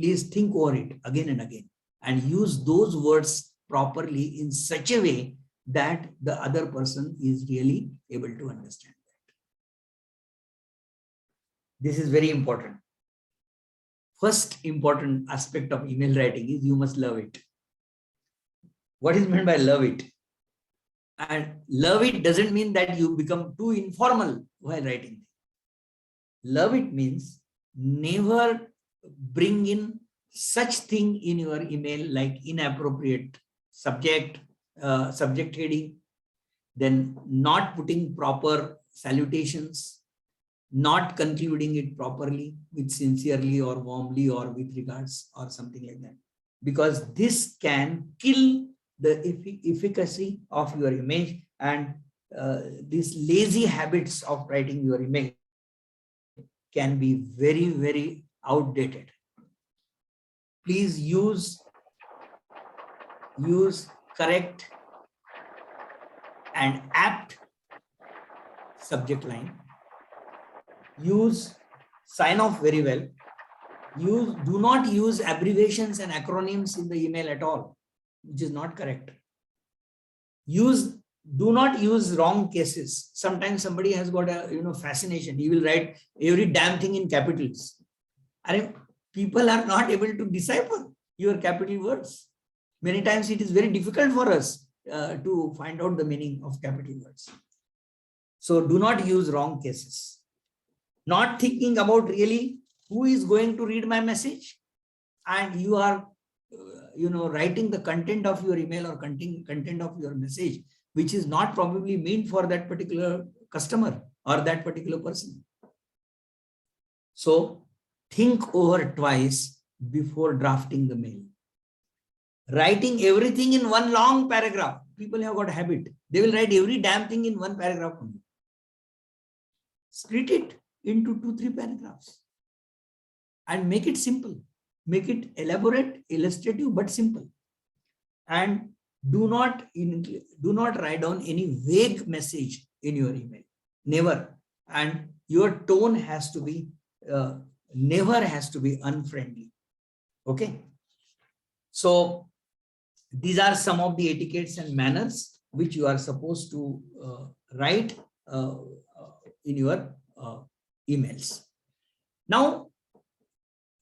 S1: Please think over it again and again and use those words properly in such a way that the other person is really able to understand that. This is very important. First important aspect of email writing is you must love it. What is meant by love it? And love it doesn't mean that you become too informal while writing. Love it means never bring in such thing in your email like inappropriate subject, subject heading, then not putting proper salutations, not concluding it properly with sincerely or warmly or with regards or something like that. Because this can kill the efficacy of your image, and these lazy habits of writing your email can be very, very outdated. Please use correct and apt subject line. Use sign off very well. Do not use abbreviations and acronyms in the email at all, which is not correct. Do not use wrong cases. Sometimes somebody has got a fascination. He will write every damn thing in capitals. And people are not able to decipher your capital words. Many times it is very difficult for us to find out the meaning of capital words. So do not use wrong cases. Not thinking about really who is going to read my message, and you are writing the content of your email or content of your message which is not probably meant for that particular customer or that particular person. So think over twice before drafting the mail. Writing everything in one long paragraph. People have got a habit. They will write every damn thing in one paragraph only. Split it into 2-3 paragraphs and make it simple. Make it elaborate, illustrative, but simple. And do not write down any vague message in your email. Never. And your tone has to be never has to be unfriendly. Okay. So these are some of the etiquettes and manners which you are supposed to write in your emails. Now,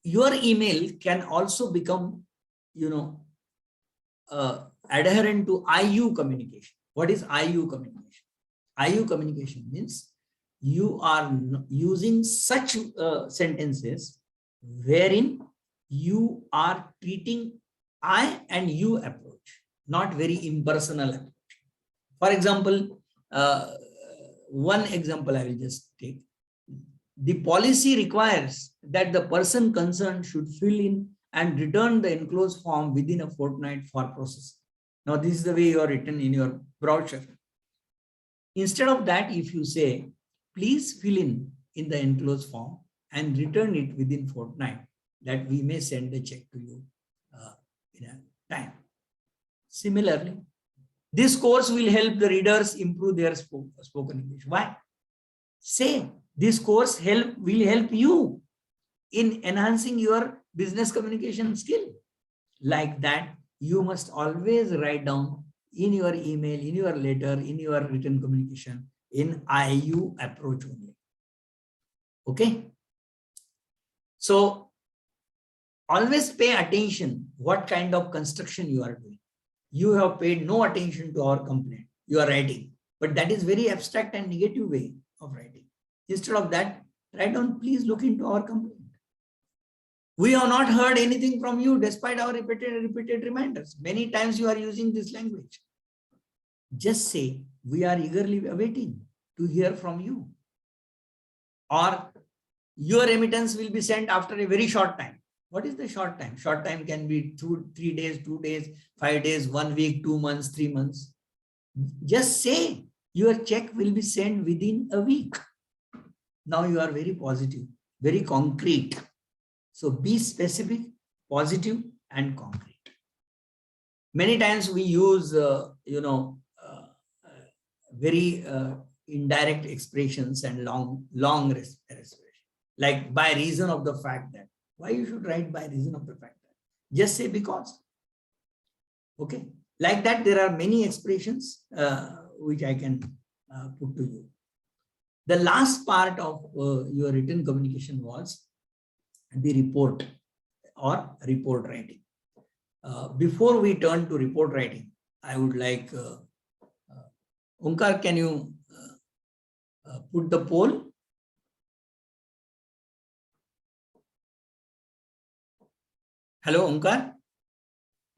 S1: your email can also become, adherent to IU communication. What is IU communication? IU communication means you are using such sentences wherein you are treating I and you approach, not very impersonal approach. For example, one example I will just take. The policy requires that the person concerned should fill in and return the enclosed form within a fortnight for processing. Now, this is the way you are written in your brochure. Instead of that, if you say, please fill in the enclosed form and return it within fortnight, that we may send the check to you in a time. Similarly, this course will help the readers improve their spoken English. Why? Say this course will help you in enhancing your business communication skill. Like that, you must always write down in your email, in your letter, in your written communication, in IU approach only. Okay. So always pay attention what kind of construction you are doing. You have paid no attention to our complaint. You are writing, but that is very abstract and negative way of writing. Instead of that, write down, please look into our complaint. We have not heard anything from you despite our repeated reminders. Many times you are using this language. Just say, we are eagerly awaiting to hear from you. Or your remittance will be sent after a very short time. What is the short time? Short time can be 3 days, 2 days, 5 days, 1 week, 2 months, 3 months. Just say your check will be sent within a week. Now you are very positive, very concrete. So be specific, positive, and concrete. Many times we use, very indirect expressions and long respiration. Like by reason of the fact that. Why you should write by reason of the fact that? Just say because. Okay. Like that, there are many expressions which I can put to you. The last part of your written communication was the report or report writing. Before we turn to report writing, I would like, Onkar, can you put the poll? Hello, Onkar?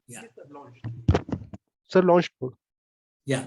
S1: Yeah.
S2: Sir, launched poll.
S1: Yeah.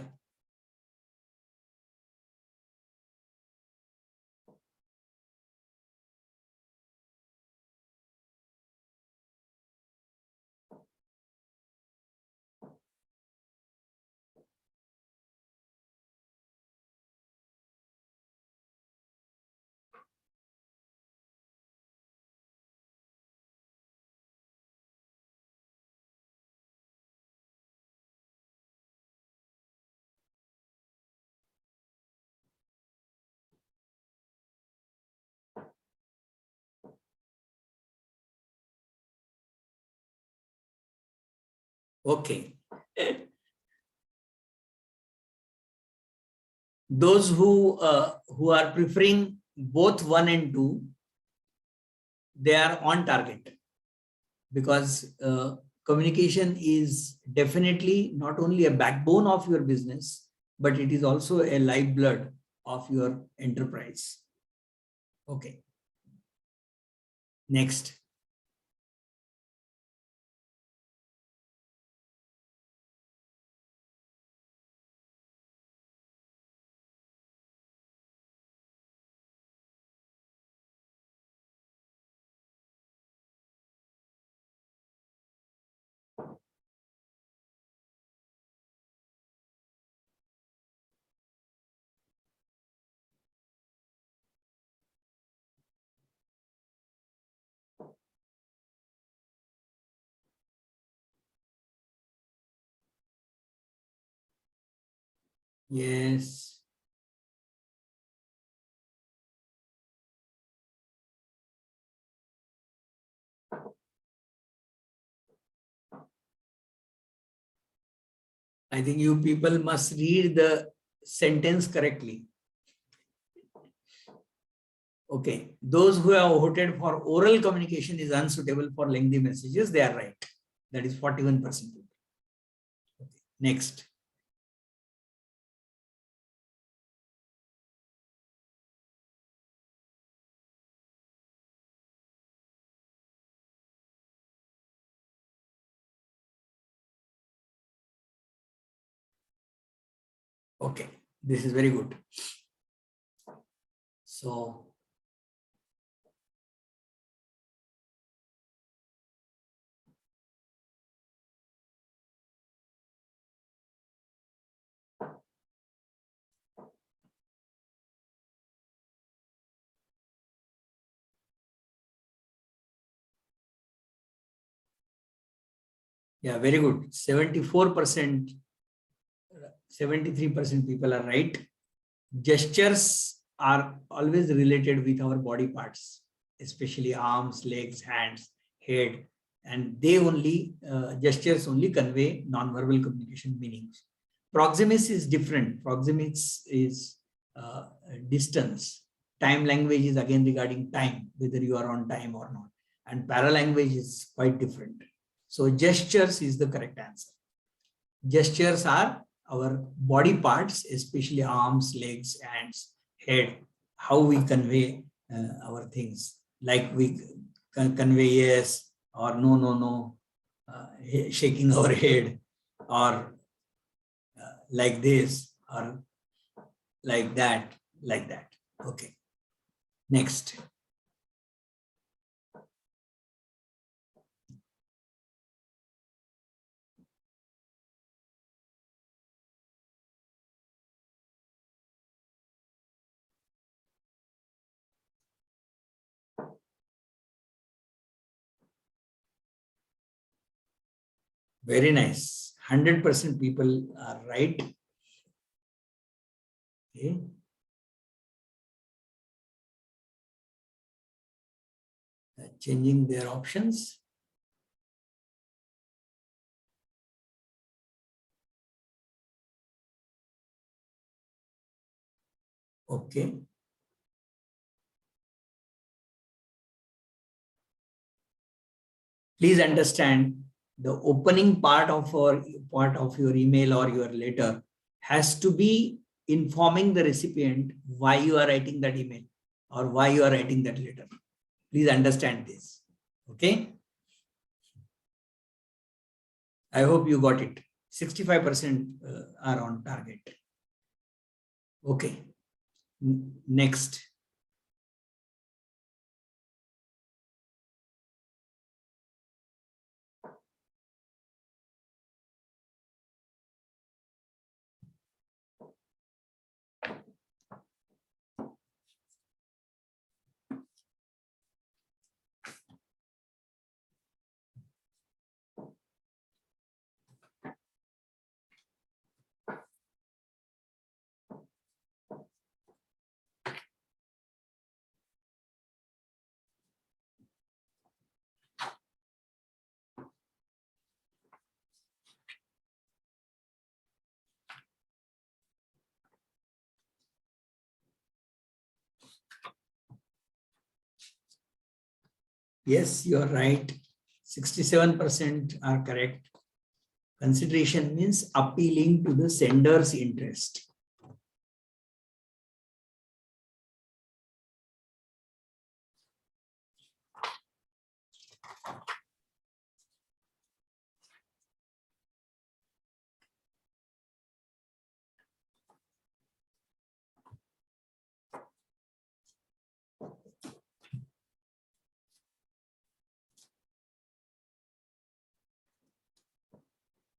S1: Okay. Those who are preferring both 1 and 2, they are on target, because communication is definitely not only a backbone of your business, but it is also a lifeblood of your enterprise. Okay. Next. Yes. I think you people must read the sentence correctly. Okay. Those who have voted for oral communication is unsuitable for lengthy messages, they are right. That is 41%. Okay. Next. Okay. This is very good. So Yeah, very good. 74%, 73% people are right. Gestures are always related with our body parts, especially arms, legs, hands, head, and they only, gestures only convey non-verbal communication meanings. Proximus is different. Proximus is distance. Time language is again regarding time, whether you are on time or not. And paralanguage is quite different. So gestures is the correct answer. Gestures are our body parts, especially arms, legs, hands, head, how we convey our things. Like we convey yes or no, no, no, shaking our head, or like this, or like that, like that. Okay. Next. Very nice. 100% people are right. Okay. Changing their options. Okay. Please understand, the opening part of your email or your letter has to be informing the recipient why you are writing that email or why you are writing that letter. Please understand this. Okay. I hope you got it. 65% are on target. Okay. Next. Yes, you are right. 67% are correct. Consideration means appealing to the sender's interest.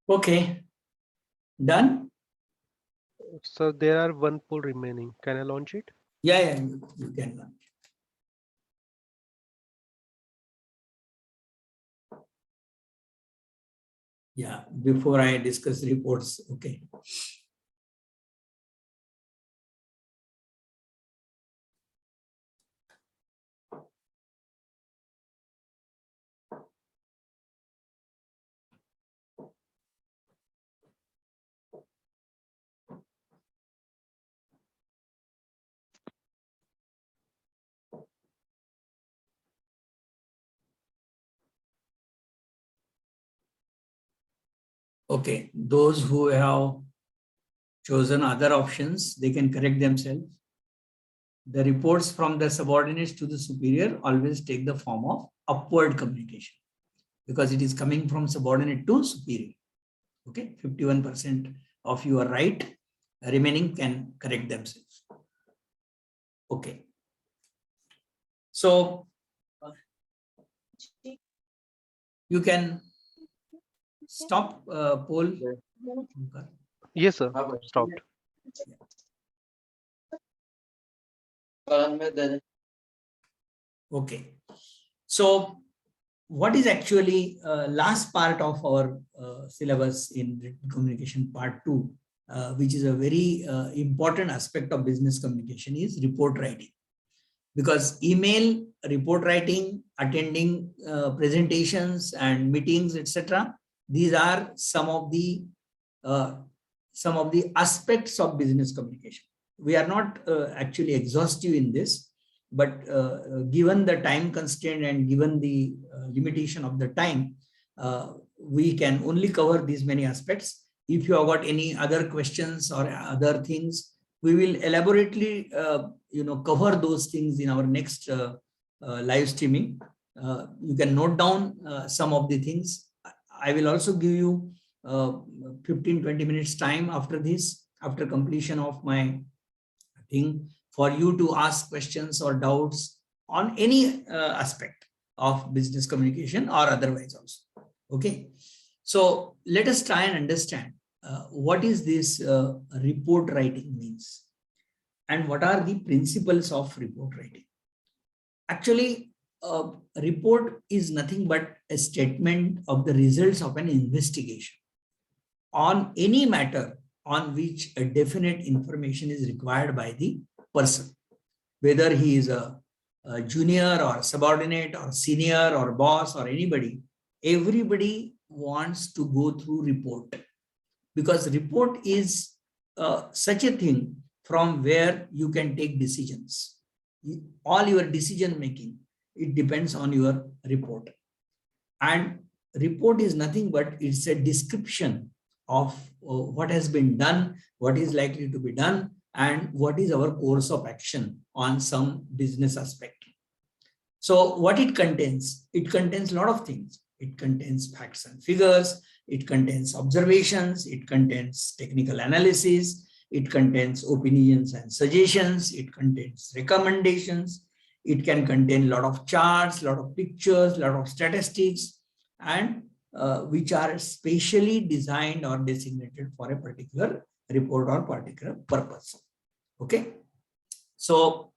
S1: Okay. Done?
S2: So there are one poll remaining. Can I launch it?
S1: Yeah, you can launch. Yeah, before I discuss reports, okay. Okay, those who have chosen other options, they can correct themselves. The reports from the subordinates to the superior always take the form of upward communication because it is coming from subordinate to superior. Okay, 51% of you are right. Remaining can correct themselves. Okay. So you can stop poll.
S2: Yes, sir. Stopped.
S1: Okay. So what is actually last part of our syllabus in written communication part 2, which is a very important aspect of business communication, is report writing. Because email, report writing, attending presentations and meetings, etc., these are some of the aspects of business communication. We are not actually exhaustive in this, but given the time constraint and given the limitation of the time, we can only cover these many aspects. If you have got any other questions or other things, we will elaborately cover those things in our next live streaming. You can note down some of the things. I will also give you 15-20 minutes time after this, after completion of my thing, for you to ask questions or doubts on any aspect of business communication or otherwise also. Okay, so let us try and understand what is this report writing means, and what are the principles of report writing. Actually, a report is nothing but a statement of the results of an investigation on any matter on which a definite information is required by the person, whether he is a junior or subordinate or senior or boss or anybody. Everybody wants to go through report, because report is such a thing from where you can take decisions. All your decision making, it depends on your report. And report is nothing but it's a description of what has been done, what is likely to be done, and what is our course of action on some business aspect. So what it contains a lot of things. It contains facts and figures, it contains observations, it contains technical analysis, it contains opinions and suggestions, it contains recommendations, it can contain a lot of charts, a lot of pictures, a lot of statistics, and which are specially designed or designated for a particular report or particular purpose. Okay, so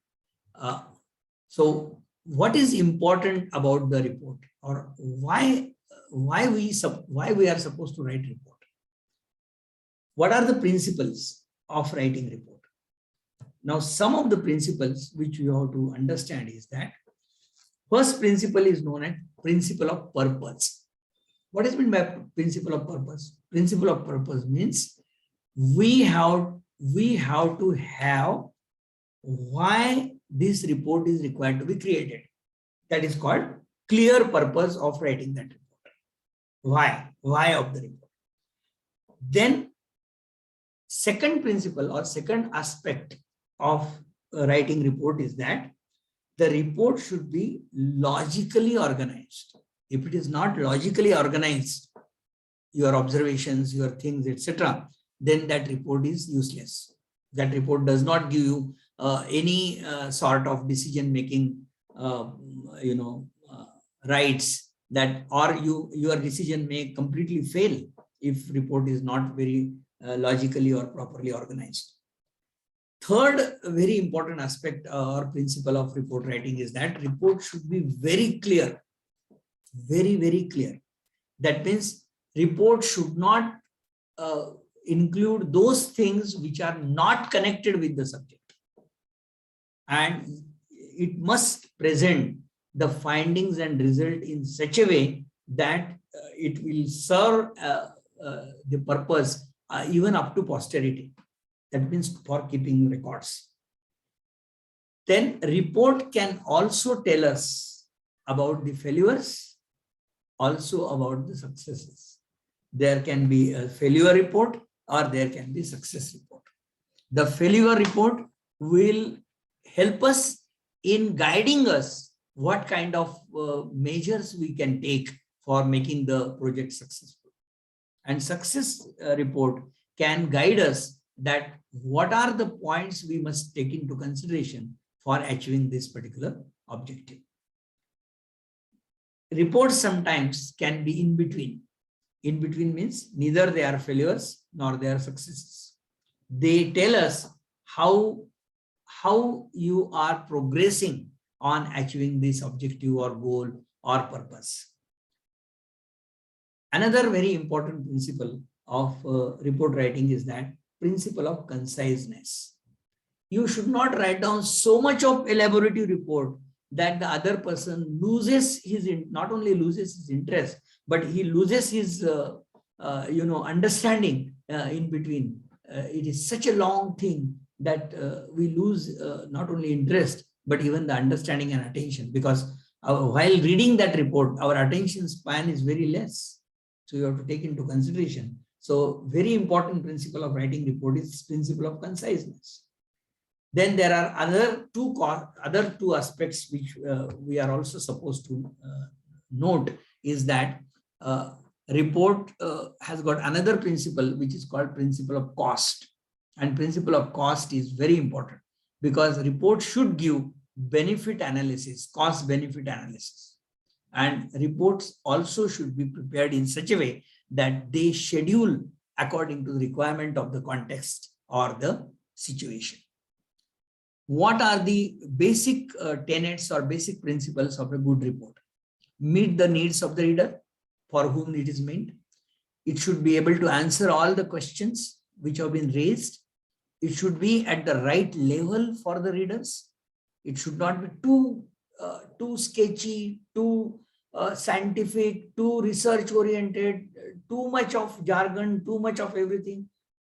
S1: what is important about the report, or why we are supposed to write report? What are the principles of writing report? Now, some of the principles which you have to understand is that first principle is known as principle of purpose. What is meant by principle of purpose? Principle of purpose means we have to have why this report is required to be created. That is called clear purpose of writing that report. Why of the report. Then second principle or second aspect of writing report is that the report should be logically organized. If it is not logically organized, your observations, your things, etc., then that report is useless. That report does not give you any sort of decision making rights, that or your decision may completely fail if report is not very logically or properly organized. Third very important aspect or principle of report writing is that report should be very clear, very, very clear. That means report should not include those things which are not connected with the subject. And it must present the findings and result in such a way that it will serve the purpose even up to posterity. That means for keeping records. Then report can also tell us about the failures, also about the successes. There can be a failure report or there can be success report. The failure report will help us in guiding us what kind of measures we can take for making the project successful. And success report can guide us that what are the points we must take into consideration for achieving this particular objective. Reports sometimes can be in between. In between means neither they are failures nor they are successes. They tell us how you are progressing on achieving this objective or goal or purpose. Another very important principle of report writing is that principle of conciseness. You should not write down so much of elaborative report that the other person loses his, not only loses his interest, but he loses his understanding in between. It is such a long thing that we lose not only interest, but even the understanding and attention, because while reading that report, our attention span is very less. So you have to take into consideration. So very important principle of writing report is principle of conciseness. Then there are other two aspects which we are also supposed to note, is that report has got another principle which is called principle of cost. And principle of cost is very important, because report should give benefit analysis, cost benefit analysis. And reports also should be prepared in such a way that they schedule according to the requirement of the context or the situation. What are the basic tenets or basic principles of a good report? Meet the needs of the reader for whom it is meant. It should be able to answer all the questions which have been raised. It should be at the right level for the readers. It should not be too sketchy, too scientific, too research oriented, too much of jargon, too much of everything.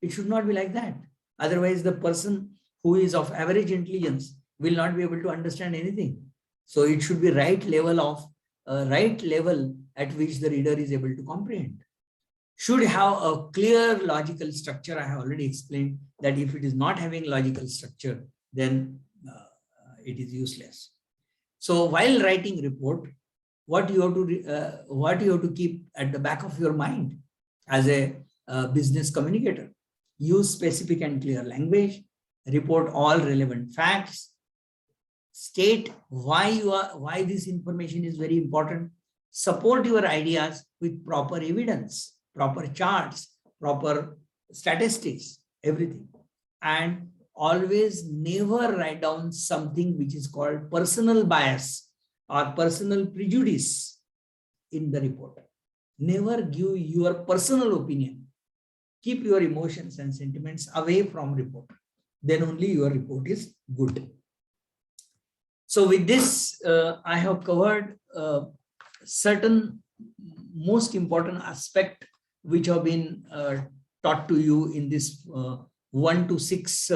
S1: It should not be like that. Otherwise, the person who is of average intelligence will not be able to understand anything. So it should be right level at which the reader is able to comprehend. Should have a clear logical structure. I have already explained that if it is not having logical structure, then it is useless. So while writing report, what you have to keep at the back of your mind as a business communicator? Use specific and clear language. Report all relevant facts. State why this information is very important. Support your ideas with proper evidence, proper charts, proper statistics, everything. And always never write down something which is called personal bias or personal prejudice in the report. Never give your personal opinion. Keep your emotions and sentiments away from report. Then only your report is good. So with this, I have covered certain most important aspect which have been taught to you in this 1 to 6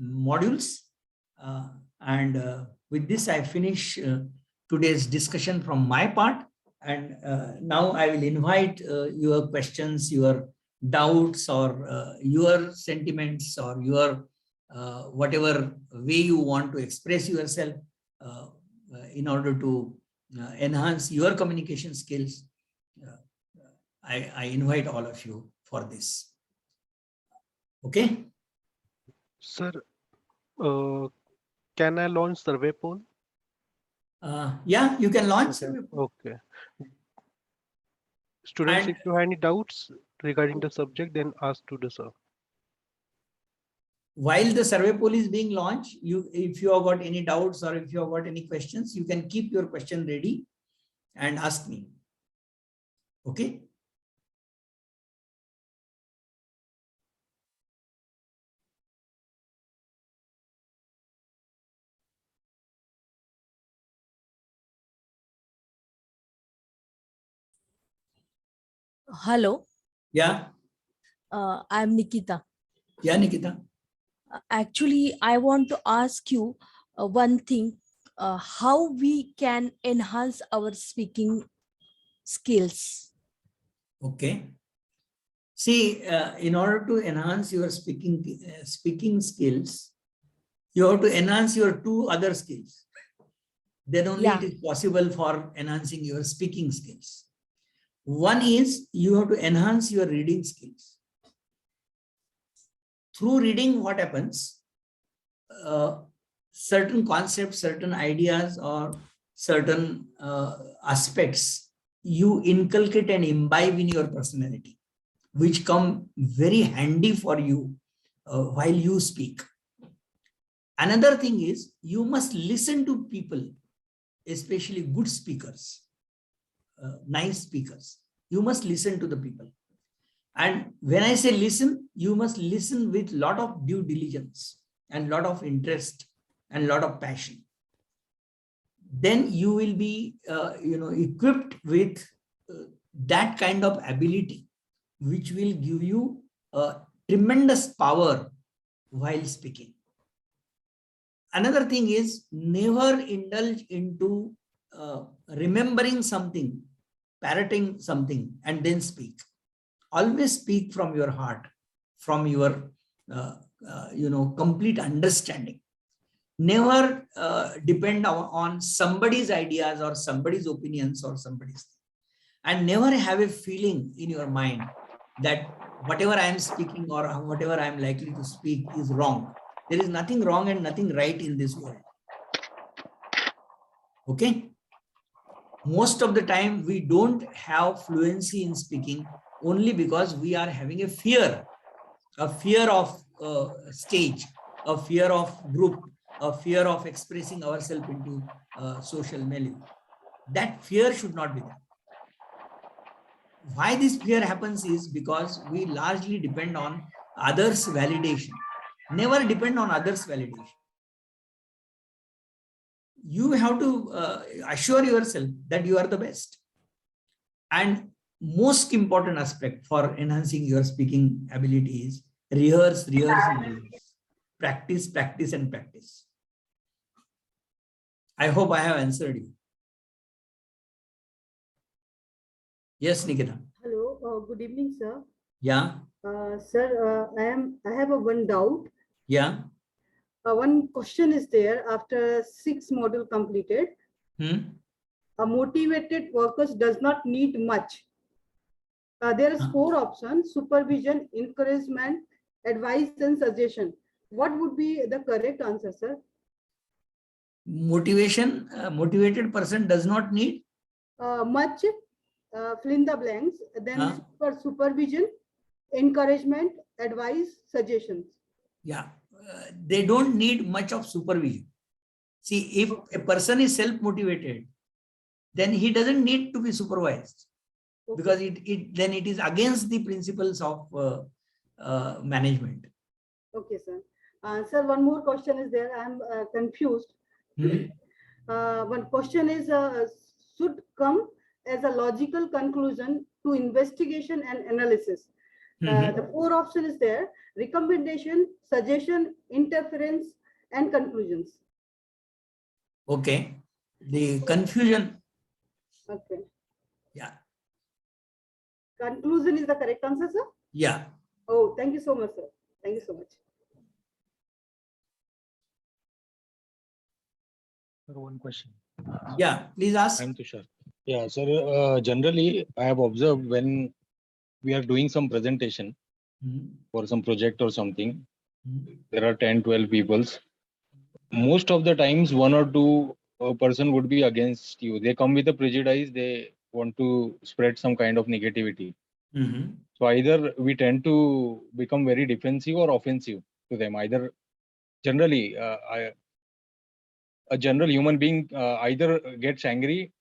S1: modules. With this, I finish today's discussion from my part. And now I will invite your questions, your doubts, or your sentiments, or your whatever way you want to express yourself in order to enhance your communication skills. I invite all of you for this. Okay.
S2: Sir, can I launch survey poll?
S1: Yeah, you can launch.
S2: Okay. Students, if you have any doubts regarding the subject, then ask to the sir.
S1: While the survey poll is being launched, if you have got any doubts or if you have got any questions, you can keep your question ready and ask me. Okay.
S3: Hello.
S1: Yeah.
S3: I'm Nikita.
S1: Yeah, Nikita.
S3: Actually, I want to ask you one thing, how we can enhance our speaking skills.
S1: Okay. See, in order to enhance your speaking skills, you have to enhance your 2 other skills. Then only it is possible for enhancing your speaking skills. One is you have to enhance your reading skills. Through reading, what happens? Certain concepts, certain ideas, or certain aspects you inculcate and imbibe in your personality, which come very handy for you while you speak. Another thing is you must listen to people, especially good speakers, nice speakers. you must listen to the people. And when I say listen, you must listen with lot of due diligence and lot of interest and lot of passion. Then you will be, equipped with that kind of ability, which will give you tremendous power while speaking. Another thing is, never indulge into remembering something, parroting something, and then speak. Always speak from your heart, from your complete understanding. Never depend on somebody's ideas or somebody's opinions or somebody's, and never have a feeling in your mind that whatever I am speaking or whatever I am likely to speak is wrong. There is nothing wrong and nothing right in this world. Okay. Most of the time we don't have fluency in speaking only because we are having a fear of stage, a fear of group, a fear of expressing ourselves into social milieu. That fear should not be there. Why this fear happens is because we largely depend on others' validation. Never depend on others' validation. You have to assure yourself that you are the best. And most important aspect for enhancing your speaking ability is rehearse, and rehearse. Practice, practice, and practice. I hope I have answered you. Yes, Nikita.
S4: Hello, good evening, sir.
S1: Yeah.
S4: Sir, I have a one doubt.
S1: Yeah.
S4: One question is there after 6 module completed. A motivated workers does not need much. There is 4 options: supervision, encouragement, advice, and suggestion. What would be the correct answer, sir?
S1: Motivation, motivated person does not need
S4: Much, fill in the blanks. Then for supervision, encouragement, advice, suggestions.
S1: Yeah, they don't need much of supervision. See, if a person is self-motivated, then he doesn't need to be supervised, because then it is against the principles of management.
S4: Okay, sir. Sir, one more question is there. I'm confused. One question is should come as a logical conclusion to investigation and analysis. The 4 option is there: recommendation, suggestion, interference, and conclusions.
S1: Okay. The confusion.
S4: Okay.
S1: Yeah.
S4: Conclusion is the correct answer, sir?
S1: Yeah.
S4: Oh, thank you so much, sir. Thank you so much.
S5: One question.
S1: Yeah, please ask.
S5: I'm Tushar. Yeah, sir. Generally, I have observed when we are doing some presentation for some project or something, there are 10, 12 peoples. Most of the times, 1 or 2 person would be against you. They come with a prejudice. They want to spread some kind of negativity. So either we tend to become very defensive or offensive to them. Either generally, a general human being either gets angry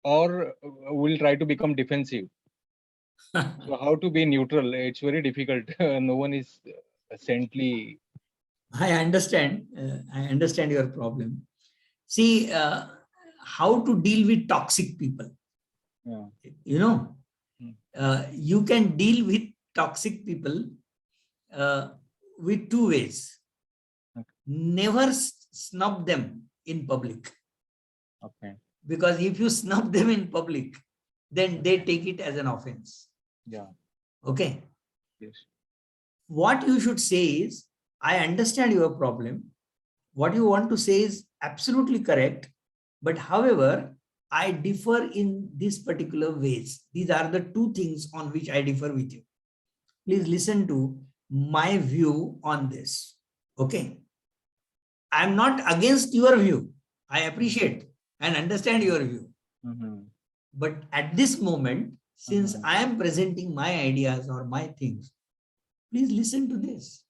S5: or will try to become defensive. So how to be neutral? It's very difficult. No one is saintly.
S1: I understand. I understand your problem. See, how to deal with toxic people.
S5: Yeah.
S1: You can deal with toxic people with 2 ways.
S5: Okay.
S1: Never snub them in public.
S5: Okay.
S1: Because if you snub them in public, then they take it as an offense.
S5: Yeah.
S1: Okay.
S5: Yes.
S1: What you should say is, I understand your problem. What you want to say is absolutely correct. But however, I differ in these particular ways. These are the 2 things on which I differ with you. Please listen to my view on this. Okay. I'm not against your view. I appreciate and understand your view. But at this moment, since I am presenting my ideas or my things, please listen to this.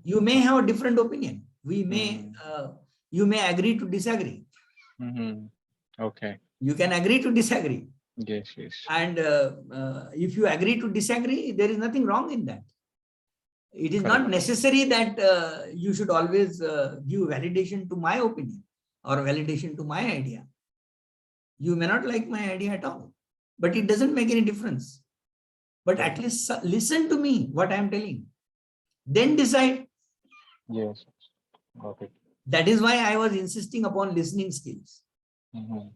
S1: You may have a different opinion. You may agree to disagree.
S5: Okay.
S1: You can agree to disagree.
S5: Yes, yes.
S1: And if you agree to disagree, there is nothing wrong in that. It is not
S5: Correct.
S1: necessary that you should always give validation to my opinion or validation to my idea. You may not like my idea at all, but it doesn't make any difference. But at least listen to me, what I am telling. Then decide.
S5: Yes. Got it.
S1: That is why I was insisting upon listening skills.
S5: Mhm.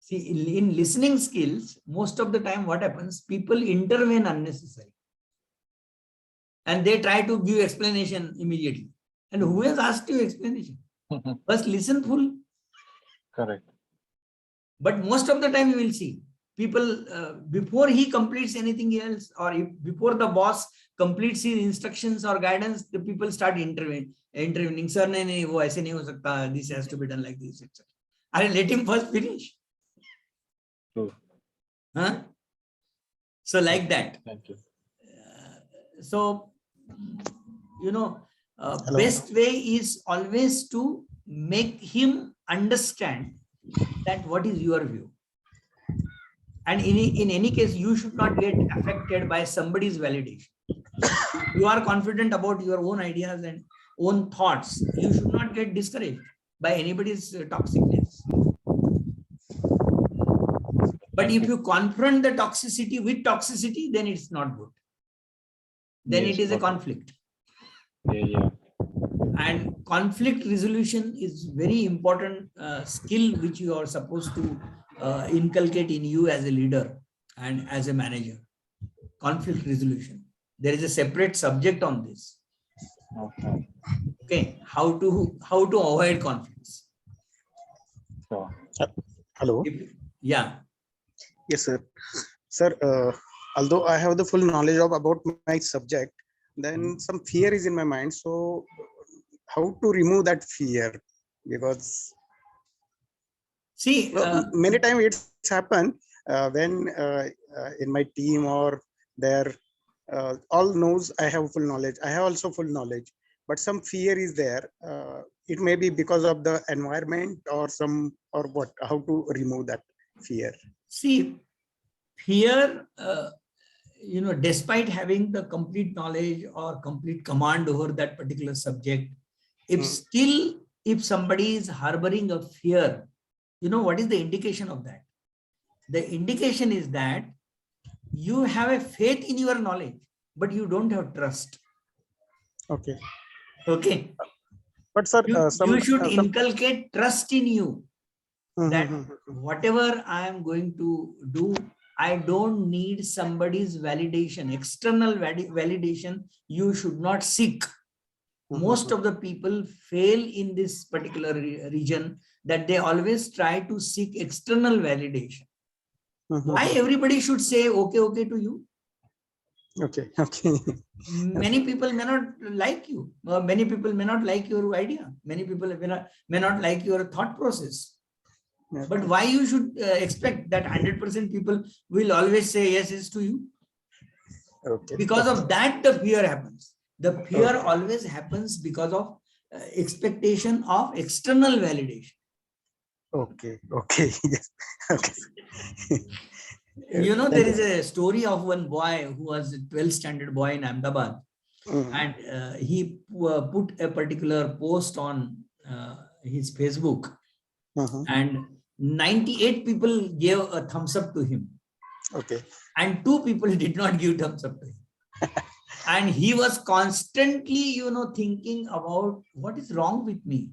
S1: See, in listening skills, most of the time what happens, people intervene unnecessarily. And they try to give explanation immediately. And who has asked you explanation? First listen full.
S5: Correct.
S1: But most of the time you will see people, before he completes anything else, or before the boss completes his instructions or guidance, the people start intervening. Sir, nahi, wo aise nahi ho sakta. This has to be done like this, etc. I let him first finish.
S5: True.
S1: Huh? So like that.
S5: Thank you.
S1: So, best way is always to make him understand that what is your view. And in any case, you should not get affected by somebody's validation. You are confident about your own ideas and own thoughts. You should not get discouraged by anybody's toxicness. But if you confront the toxicity with toxicity, then it's not good. Then
S5: Yes,
S1: it is a
S5: got it.
S1: conflict.
S5: Yeah.
S1: And conflict resolution is very important skill which you are supposed to inculcate in you as a leader and as a manager. Conflict resolution. There is a separate subject on this.
S5: Okay.
S1: Okay, how to avoid conflicts.
S5: So,
S6: Hello.
S1: Yeah.
S6: Yes, sir. Sir, although I have the full knowledge about my subject, then some fear is in my mind. So, how to remove that fear? Because
S1: See,
S6: many times it's happened when in my team or there, all knows I have full knowledge. I have also full knowledge, but some fear is there. It may be because of the environment or what. How to remove that fear?
S1: see, fear, despite having the complete knowledge or complete command over that particular subject, if somebody is harboring a fear, what is the indication of that? The indication is that you have a faith in your knowledge, but you don't have trust.
S6: Okay.
S1: Okay.
S6: But sir,
S1: You should inculcate trust in you that
S6: Mhm.
S1: whatever I am going to do, I don't need somebody's validation, external validation. You should not seek. Most of the people fail in this particular region, that they always try to seek external validation. Why everybody should say okay to you?
S6: Okay.
S1: Many people may not like you. Many people may not like your idea. Many people may not like your thought process.
S6: Okay.
S1: But why you should expect that 100% people will always say yes to you?
S6: Okay.
S1: Because of that, the fear happens. The fear always happens because of expectation of external validation.
S6: Okay. Yes. Okay.
S1: There is a story of one boy who was a 12th standard boy in Ahmedabad, and he put a particular post on his Facebook, and 98 people gave a thumbs up to him.
S6: Okay.
S1: And 2 people did not give thumbs up to him. And he was constantly, thinking about what is wrong with me.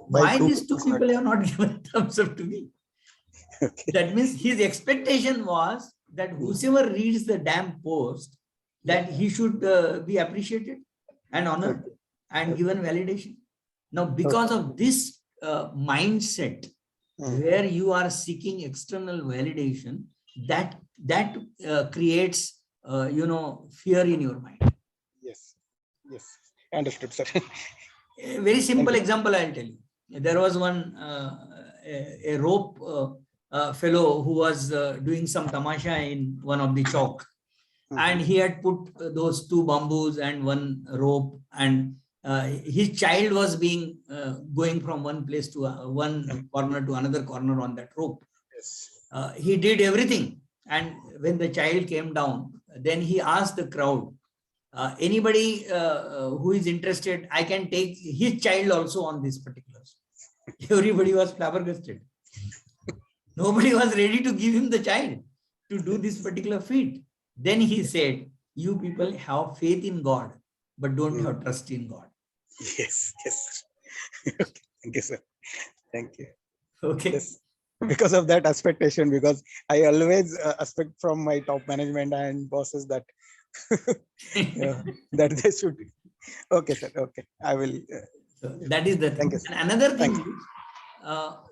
S1: Why these 2 people have not given thumbs up to me?
S6: Okay.
S1: That means his expectation was that whosoever reads the damn post, that he should be appreciated and honored and given validation. Now, because of this mindset, where you are seeking external validation, that creates fear in your mind.
S6: Yes. Understood, sir.
S1: A very simple example I'll tell you. There was one a rope fellow who was doing some tamasha in one of the chowk, and he had put those 2 bamboos and 1 rope, and his child was going from one place to one corner to another corner on that rope.
S6: Yes.
S1: He did everything. And when the child came down, then he asked the crowd, anybody who is interested, I can take his child also on this particulars. Everybody was flabbergasted. Nobody was ready to give him the child to do this particular feat. Then he said, you people have faith in God, but don't have trust in God.
S6: Yes, yes. Okay. Thank you, sir. Thank you.
S1: Okay.
S6: Yes. Because of that expectation, because I always expect from my top management and bosses that that they should. Okay, sir. Okay, I will.
S1: So that is the thing.
S6: Thank you, sir.
S1: And another thing
S6: Thank
S1: is,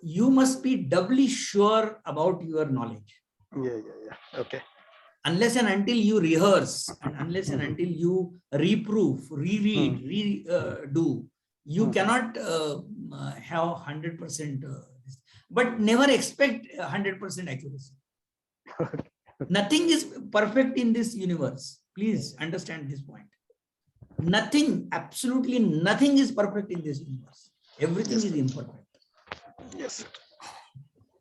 S1: you must be doubly sure about your knowledge.
S6: Yeah. Okay.
S1: Unless and until you rehearse, and unless and until you reproof, reread, redo, you cannot have 100%. But never expect 100% accuracy. Nothing is perfect in this universe. Please understand this point. Nothing, absolutely nothing is perfect in this universe. Everything is imperfect.
S6: Yes, sir.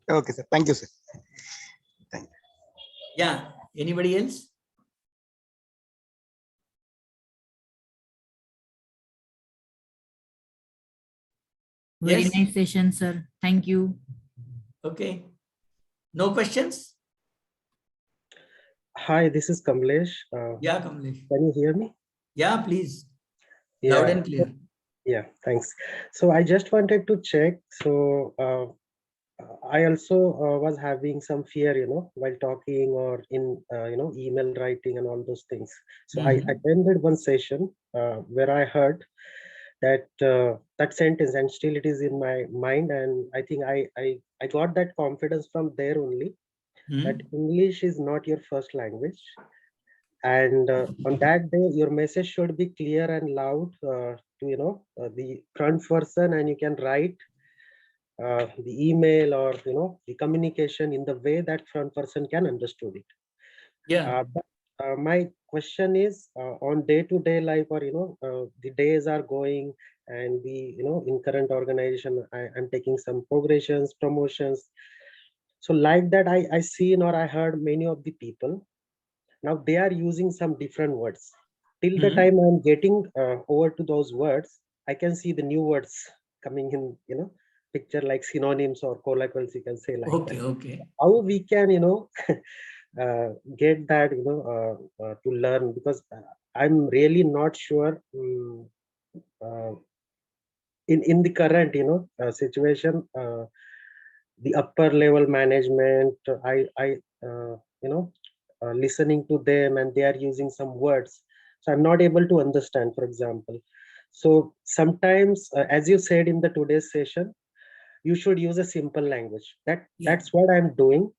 S6: Okay, sir. Thank you, sir. Thank you.
S1: Yeah. Anybody else?
S7: Very
S1: Yes?
S7: nice session, sir. Thank you.
S1: Okay. No questions?
S2: Hi, this is Kamlesh.
S1: Yeah, Kamlesh.
S2: Can you hear me?
S1: Yeah, please. Loud
S2: Yeah.
S1: and clear.
S2: Yeah, thanks. So I just wanted to check. So I also was having some fear, while talking or in, email writing and all those things. So I attended one session where I heard that that sentence, and still it is in my mind. And I think I got that confidence from there only, that English is not your first language. And on that day, your message should be clear and loud to the front person, and you can write the email or the communication in the way that front person can understood it.
S1: Yeah.
S2: But my question is, on day-to-day life, or the days are going, and we in current organization, I'm taking some progressions, promotions. So like that, I seen or I heard many of the people now they are using some different words. Till the time I'm getting over to those words, I can see the new words coming in, picture, like synonyms or colloquials, you can say like
S1: Okay,
S2: that.
S1: okay.
S2: How we can, get that, to learn, because I'm really not sure in the current, situation, the upper level management, I listening to them, and they are using some words, so I'm not able to understand, for example. So sometimes, as you said in the today's session, you should use a simple language. That's what I'm doing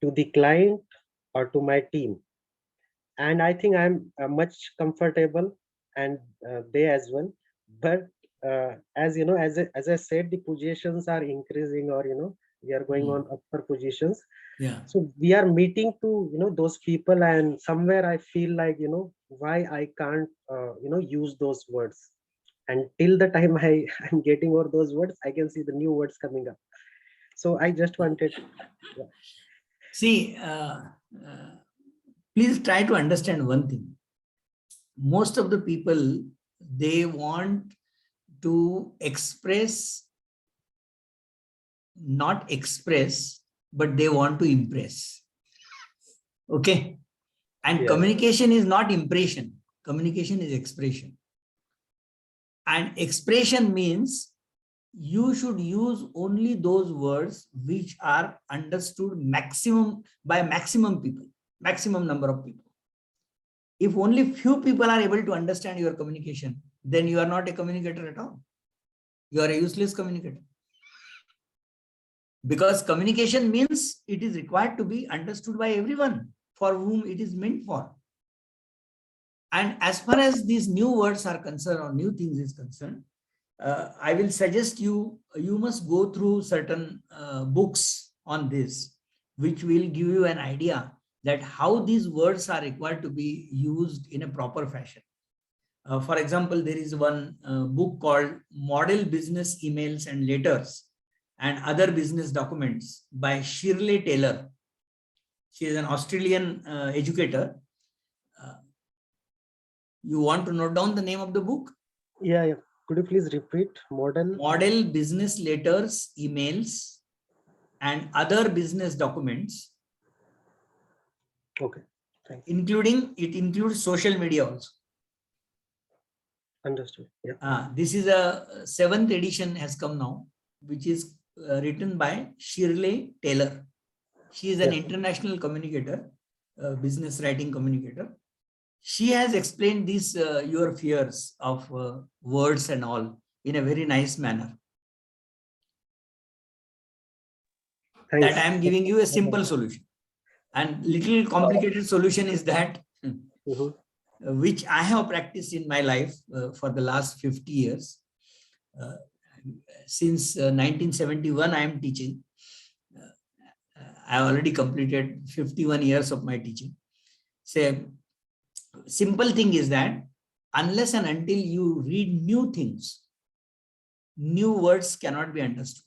S2: to the client or to my team, and I think I'm much comfortable, and they as well. But as you know, as I said, the positions are increasing, or we are going on upper positions.
S1: Yeah.
S2: So we are meeting to those people, and somewhere I feel like why I can't use those words. And till the time I'm getting over those words, I can see the new words coming up. So I just wanted. Yeah.
S1: See, please try to understand one thing. Most of the people, they want to express, not express, but they want to impress. Okay. And communication is not impression. Communication is expression. And expression means you should use only those words which are understood by maximum people, maximum number of people. If only few people are able to understand your communication, then you are not a communicator at all. You are a useless communicator. Because communication means it is required to be understood by everyone for whom it is meant for. And as far as these new words are concerned, or new things is concerned, I will suggest you must go through certain books on this, which will give you an idea that how these words are required to be used in a proper fashion. For example, there is one book called Model Business Emails and Letters. and Other Business Documents by Shirley Taylor. She is an Australian educator. You want to note down the name of the book?
S2: Yeah. Could you please repeat?
S1: Model Business Letters, Emails, and Other Business Documents.
S2: Okay. Thanks.
S1: It includes social media also.
S2: Understood. Yeah.
S1: This is a 7th edition has come now, which is written by Shirley Taylor. She is an international communicator, business writing communicator. She has explained these your fears of words and all in a very nice manner.
S2: Thanks.
S1: That I am giving you a simple solution. And little complicated solution is that which I have practiced in my life for the last 50 years. Since 1971, I am teaching. I already completed 51 years of my teaching. Say, simple thing is that unless and until you read new things, new words cannot be understood.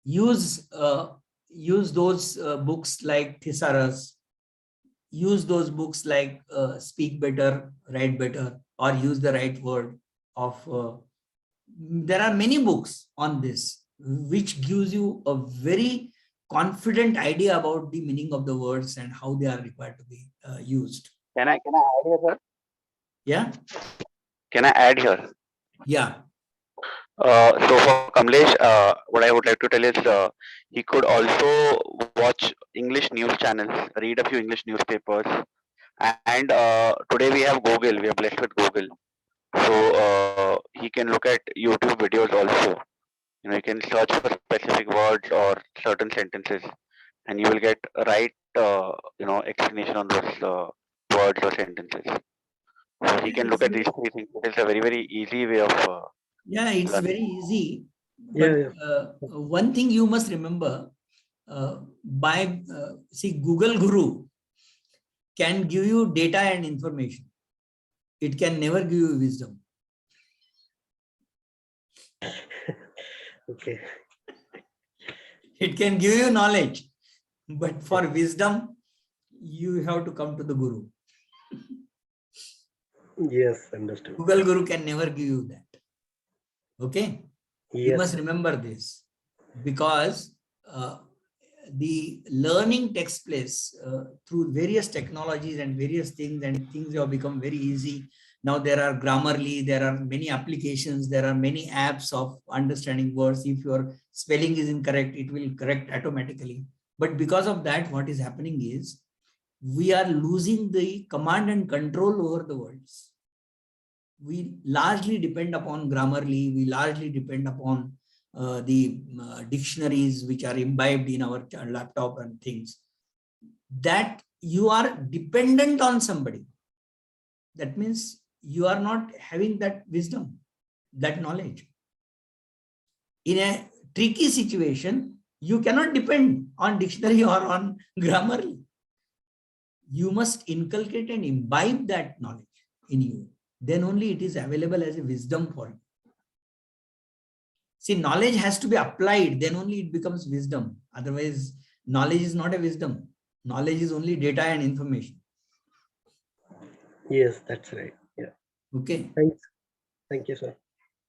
S1: Use those books like Thesaurus. Use those books like Speak Better, Write Better, or Use the Right Word. There are many books on this, which gives you a very confident idea about the meaning of the words and how they are required to be used.
S8: Can I add here, sir?
S1: Yeah.
S8: Can I add here?
S1: Yeah.
S8: So for Kamlesh, what I would like to tell is he could also watch English news channels, read a few English newspapers, and today we have Google. We are blessed with Google, so he can look at YouTube videos also. You can search for specific words or certain sentences, and you will get right explanation on those words or sentences. So he can look at these three things. It is a very, very easy way of
S1: yeah, it's
S8: learning.
S1: very easy. But one thing you must remember, see, Google Guru can give you data and information. It can never give you wisdom.
S2: Okay.
S1: It can give you knowledge, but for wisdom, you have to come to the Guru.
S2: Yes, understood.
S1: Google Guru can never give you that. Okay?
S2: Yes.
S1: You must remember this, because the learning takes place through various technologies and various things, and things have become very easy. Now there are Grammarly, there are many applications, there are many apps of understanding words. If your spelling is incorrect, it will correct automatically. But because of that, what is happening is we are losing the command and control over the words. We largely depend upon Grammarly, we largely depend upon the dictionaries which are imbibed in our laptop and things. That you are dependent on somebody. That means you are not having that wisdom, that knowledge. In a tricky situation, you cannot depend on dictionary or on Grammarly. You must inculcate and imbibe that knowledge in you. Then only it is available as a wisdom for you. See, knowledge has to be applied, then only it becomes wisdom. Otherwise, knowledge is not a wisdom. Knowledge is only data and information.
S2: Yes, that's right. Yeah.
S1: Okay.
S2: Thanks. Thank you, sir.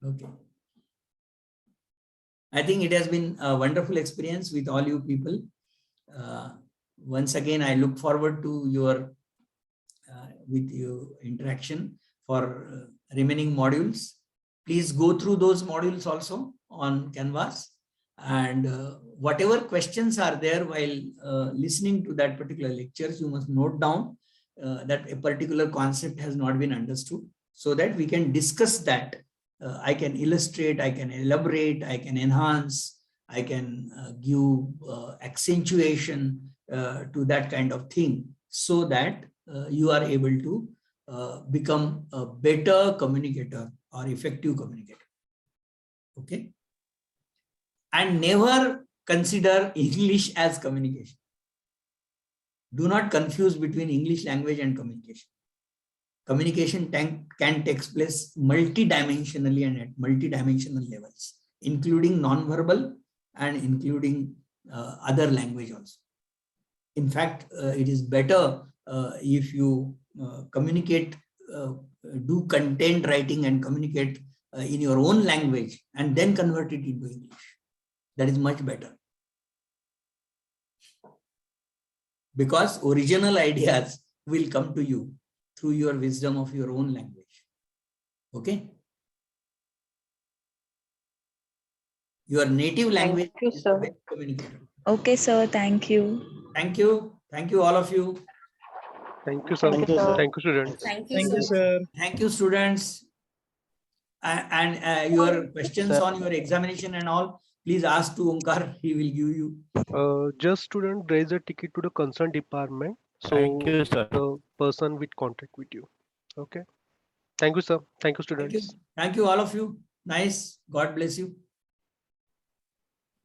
S1: Okay. I think it has been a wonderful experience with all you people. Once again, I look forward to your interaction for remaining modules. Please go through those modules also on Canvas, and whatever questions are there while listening to that particular lectures, you must note down that a particular concept has not been understood, so that we can discuss that. I can illustrate, I can elaborate, I can enhance, I can give accentuation to that kind of thing, so that you are able to become a better communicator or effective communicator. Okay. And never consider English as communication. Do not confuse between English language and communication. Communication can take place multidimensionally and at multidimensional levels. including non-verbal and including other language also. In fact, it is better if you communicate, do content writing and communicate in your own language and then convert it into English. That is much better. Because original ideas will come to you through your wisdom of your own language. Okay? Your native language
S9: you,
S1: is
S9: sir.
S1: the best communicator.
S9: Okay, sir. Thank you.
S1: Thank you. Thank you, all of you.
S10: Thank you, sir.
S9: Thank you, sir.
S10: Thank you, students.
S11: Thank you, sir.
S1: Thank you, students. And your questions
S10: Sir.
S1: on your examination and all, please ask to Omkar. He will give you.
S10: Just student raise a ticket to the concerned department. So
S11: Thank you, sir.
S10: the person will contact with you. Okay. Thank you, sir. Thank you,
S1: Thank you.
S10: students.
S1: Thank you, all of you. Nice. God bless you.